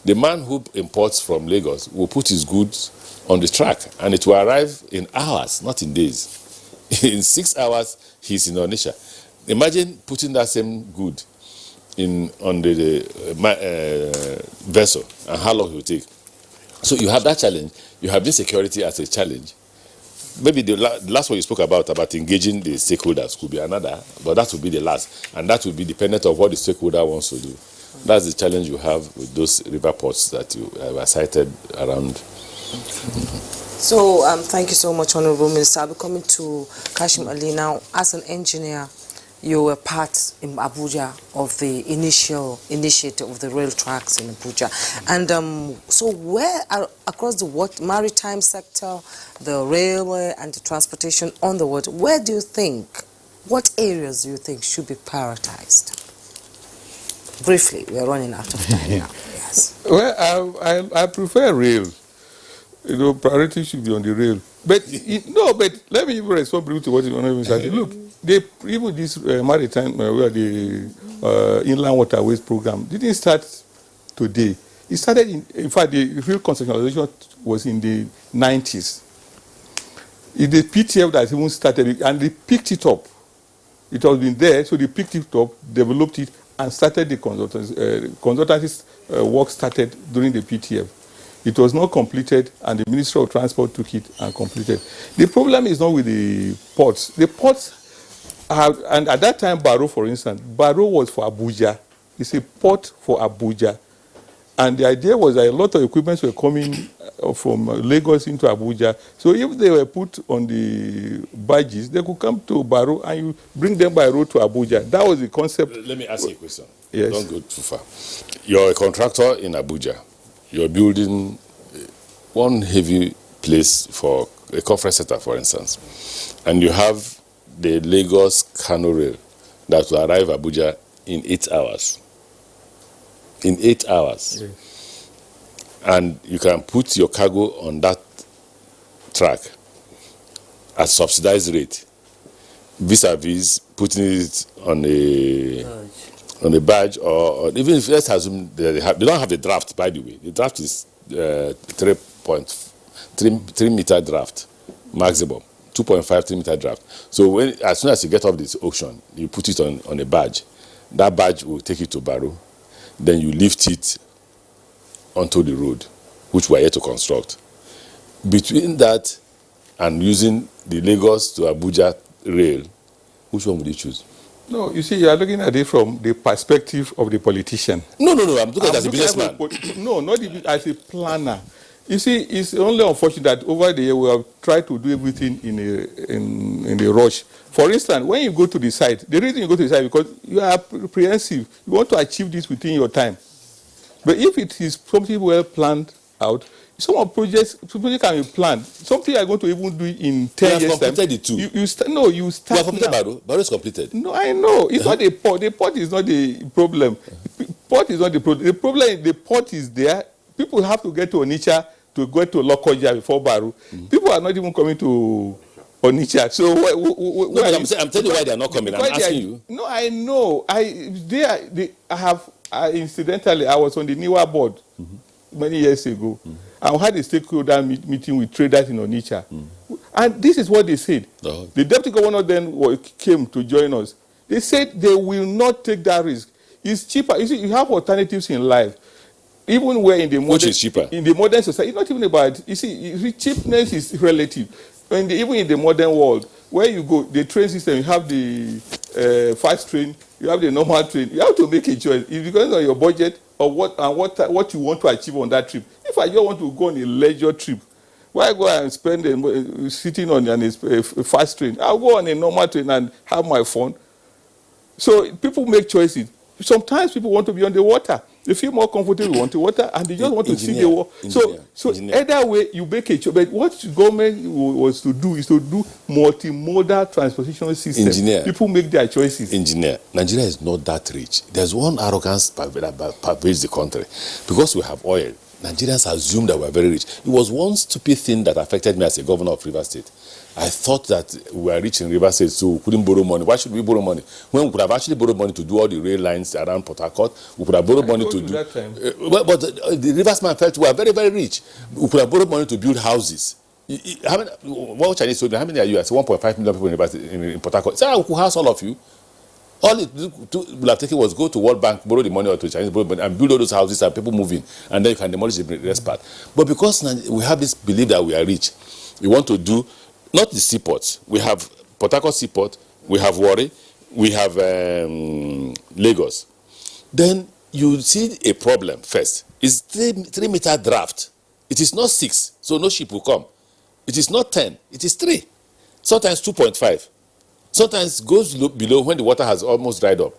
the man who imports from Lagos will put his goods on the track, and it will arrive in hours, not in days. In 6 hours, he's in Onitsha. Imagine putting that same good on the vessel, and how long it will take. So you have that challenge. You have this security as a challenge. Maybe the last one you spoke about engaging the stakeholders could be another, but that would be the last, and that will be dependent on what the stakeholder wants to do. That's the challenge you have with those river ports that you have cited around. So thank you so much, Honorable Minister. I'll be coming to Kashim Ali now. As an engineer, you were part in Abuja of the initial initiative of the rail tracks in Abuja. And so where across the maritime sector, the railway and the transportation on the water, what areas do you think should be prioritized? Briefly, we are running out of time now. Yes. Well, I prefer rail. Priority should be on the rail. But but let me even respond briefly to what you want to say. Look, even this maritime, where the inland waterways program didn't start today. It started in fact, the real conceptualization was in the 90s. It's the PTF that even started, and they picked it up. It has been there, so they picked it up, developed it, and started the consultancy work started during the PTF. It was not completed, and the Ministry of Transport took it and completed. The problem is not with the ports. The ports have, and at that time, Barrow, for instance, Barrow was for Abuja. It's a port for Abuja. And the idea was that a lot of equipment were coming from Lagos into Abuja. So if they were put on the barges, they could come to Barrow and you bring them by road to Abuja. That was the concept. Let me ask you a question. Yes. Don't go too far. You're a contractor in Abuja. You're building one heavy place for a conference center, for instance. And you have the Lagos-Kano rail that will arrive Abuja in 8 hours. In 8 hours. Yes. And you can put your cargo on that track at subsidized rate, vis-a-vis putting it on a barge, or even if let's assume they don't have the draft, by the way. The draft is 3 meter draft maximum, 2.5 3 meter draft. So as soon as you get off this auction, you put it on a barge. That barge will take you to Barrow. Then you lift it onto the road, which we are yet to construct. Between that and using the Lagos to Abuja rail, which one would you choose? No, you see, you are looking at it from the perspective of the politician. No, I'm looking at it as a businessman. No, not as a planner. You see, it's only unfortunate that over the year we have tried to do everything in a rush. For instance, when you go to the site, the reason you go to the site is because you are apprehensive. You want to achieve this within your time. But if it is something well planned out, some of projects can be planned. Something you are going to even do in 10 years' time. Completed the two. You start You have completed Barrow. Barrow is completed. No, I know. It's not the port. The port is not the problem. Port is not the problem. The problem is the port is there. People have to get to Onitsha to go to Lokoja before Barrow. People are not even coming to Onitsha. So I'm telling you why they are not coming. I'm asking you. No, I know. Incidentally, I was on the NIWA board many years ago. I had a stakeholder meeting with traders in Onitsha. And this is what they said. The deputy governor then came to join us. They said they will not take that risk. It's cheaper. You see, you have alternatives in life. Even where in the modern, which is cheaper? In the modern society, it's not even about, you see, cheapness is relative. Even in the modern world, where you go, the train system, you have the fast train, you have the normal train. You have to make a choice. It depends on your budget or what you want to achieve on that trip. If I just want to go on a leisure trip, Why go and spend sitting on a fast train? I'll go on a normal train and have my phone. So people make choices. Sometimes people want to be on the water. They feel more comfortable on the water, and they just want to see the water. So either way, you make a choice. But what the government was to do is to do multimodal transportation system. Engineer. People make their choices. Engineer, Nigeria is not that rich. There's one arrogance that pervades the country. Because we have oil, Nigerians assume that we're very rich. It was one stupid thing that affected me as a governor of Rivers State. I thought that we were rich in Rivers State, so we couldn't borrow money. Why should we borrow money? When we could have actually borrowed money to do all the rail lines around Port Harcourt, we could have borrowed money to do... That time. But the Rivers man felt we were very, very rich. We could have borrowed money to build houses. How many, what Chinese told me, how many are you? I said 1.5 million people in Port Harcourt. So I could house all of you. All it would have taken was go to World Bank, borrow the money, or to Chinese borrow money, and build all those houses and people moving, and then you can demolish the rest part. But because we have this belief that we are rich, we want to do not the seaports. We have Port Harcourt Seaport, we have Warri, we have Lagos. Then you see a problem first. It's 3 meter draft. It is not 6, so no ship will come. It is not 10, it is 3. Sometimes 2.5. Sometimes goes below when the water has almost dried up.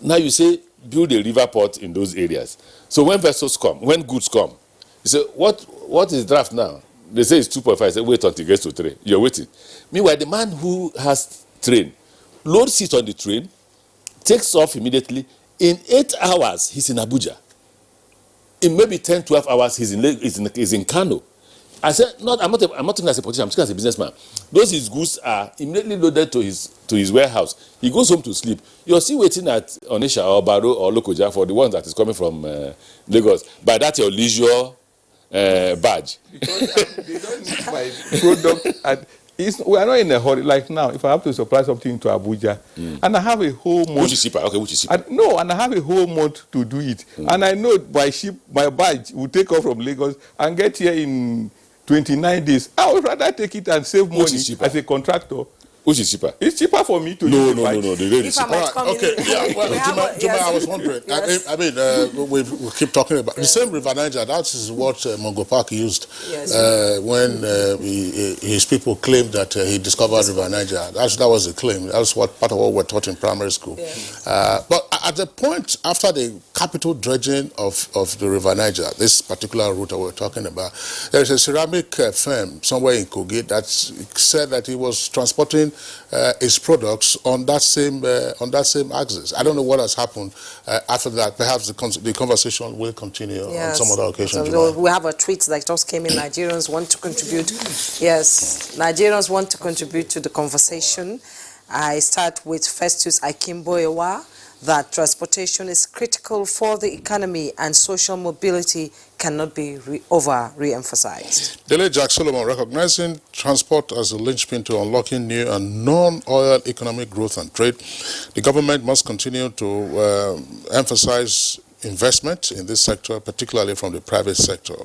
Now you say build a river port in those areas. So when vessels come, when goods come, you say what is draft now? They say it's 2.5. I say wait until it gets to 3. You're waiting. Meanwhile, the man who has train loads it on the train, takes off immediately. In 8 hours, he's in Abuja. In maybe 10, 12 hours, he's in Kano. I said, I'm not talking as a politician, I'm talking as a businessman. Those his goods are immediately loaded to his warehouse. He goes home to sleep. You're still waiting at Onisha or Baro or Lokoja for the ones that is coming from Lagos. By that, your leisure badge. Because they don't need my product. We are not in a hurry. Like now, if I have to supply something to Abuja, and I have a whole month. Which is cheaper? Okay, which is cheaper? And I have a whole month to do it. And I know by ship, my badge will take off from Lagos and get here in 29 days. I would rather take it and save money as a contractor. Which is cheaper? It's cheaper for me to No, the rate is cheaper. Okay, yeah, well, Juma, I was wondering. Yes. I mean, we keep talking about the same River Niger. That is what Mongo Park used when his people claimed that he discovered River Niger. That was the claim. That's what part of what we're taught in primary school. Yeah. But at the point after the capital dredging of the River Niger, this particular route that we're talking about, there is a ceramic firm somewhere in Kogi that said that he was transporting its products on that same axis. I don't know what has happened after that. Perhaps the conversation will continue on some other occasion. So we have a tweet that just came in. Nigerians want to contribute. Yes, Nigerians want to contribute to the conversation. I start with Festus Akimboewa, that transportation is critical for the economy and social mobility cannot be re-emphasized. Dele Jack Solomon, recognizing transport as a linchpin to unlocking new and non-oil economic growth and trade, the government must continue to emphasize investment in this sector, particularly from the private sector.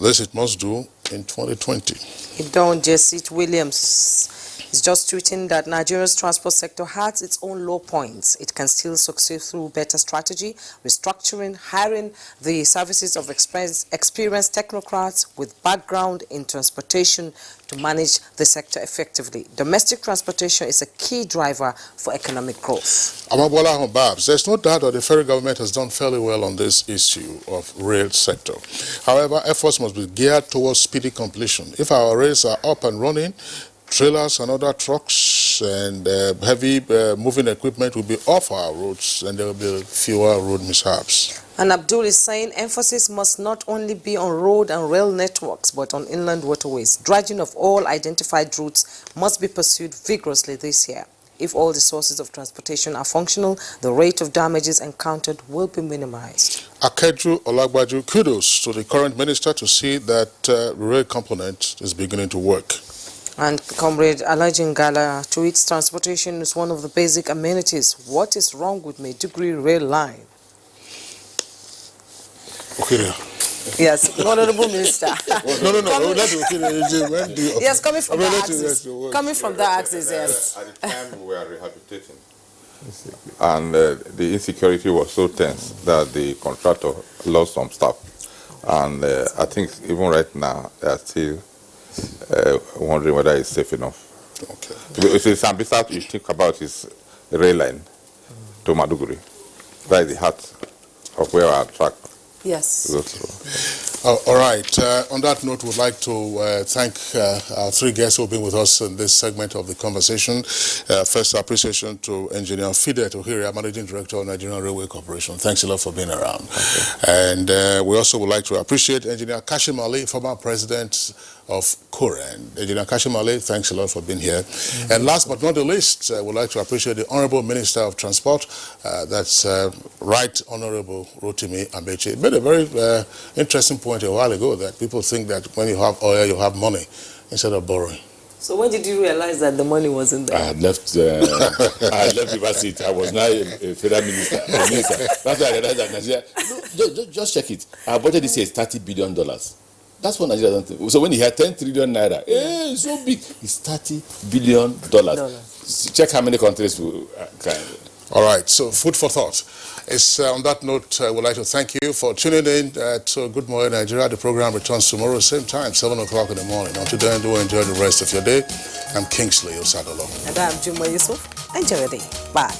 This it must do in 2020. Don't Jessit Williams is just tweeting that Nigeria's transport sector has its own low points. It can still succeed through better strategy, restructuring, hiring the services of experienced technocrats with background in transportation to manage the sector effectively. Domestic transportation is a key driver for economic growth. Amabola Babs, there's no doubt that the federal government has done fairly well on this issue of rail sector. However, efforts must be geared towards speedy completion. If our rails are up and running, trailers and other trucks and heavy moving equipment will be off our roads and there will be fewer road mishaps. And Abdul is saying emphasis must not only be on road and rail networks but on inland waterways. Dredging of all identified routes must be pursued vigorously this year. If all the sources of transportation are functional, the rate of damages encountered will be minimized. Akedru Olagbaju, kudos to the current minister to see that the rail component is beginning to work. And Comrade Alajin Gala tweets, transportation is one of the basic amenities. What is wrong with Maiduguri rail line? Okay. Yes, Honorable Minister. No. Yes, coming from the axis. Coming from the axis, yes. At the time we were rehabilitating, and the insecurity was so tense that the contractor lost some staff. And I think even right now, they are still wondering whether it's safe enough. Okay. If it's Sambisa, you think about is rail line to Maduguri. That is the heart of where our track Yes. goes through. All right. On that note, we'd like to thank our three guests who have been with us in this segment of the conversation. First, appreciation to Engineer Fide Tohiri, Managing Director of Nigerian Railway Corporation. Thanks a lot for being around. Okay. And we also would like to appreciate Engineer Kashim Ali, former President of Koren. Engineer Kashim Ali, thanks a lot for being here. Mm-hmm. And last but not the least, we'd like to appreciate the Honorable Minister of Transport, that's Right Honorable Rotimi Amechi. It made a very interesting point a while ago that people think that when you have oil, you have money instead of borrowing. So when did you realize that the money wasn't there? I had left River State. I was now a federal minister. That's why I realized that Nigeria, just check it. Our budget this year is $30 billion. That's what Nigeria doesn't think. So when you hear 10 trillion naira, it's so big. It's $30 billion. Check how many countries can. All right, so food for thought. It's on that note, I would like to thank you for tuning in to Good Morning Nigeria. The program returns tomorrow, same time, 7 o'clock in the morning. Until then, do enjoy the rest of your day. I'm Kingsley Osadolo. And I'm Juma Yusuf. Enjoy your day. Bye.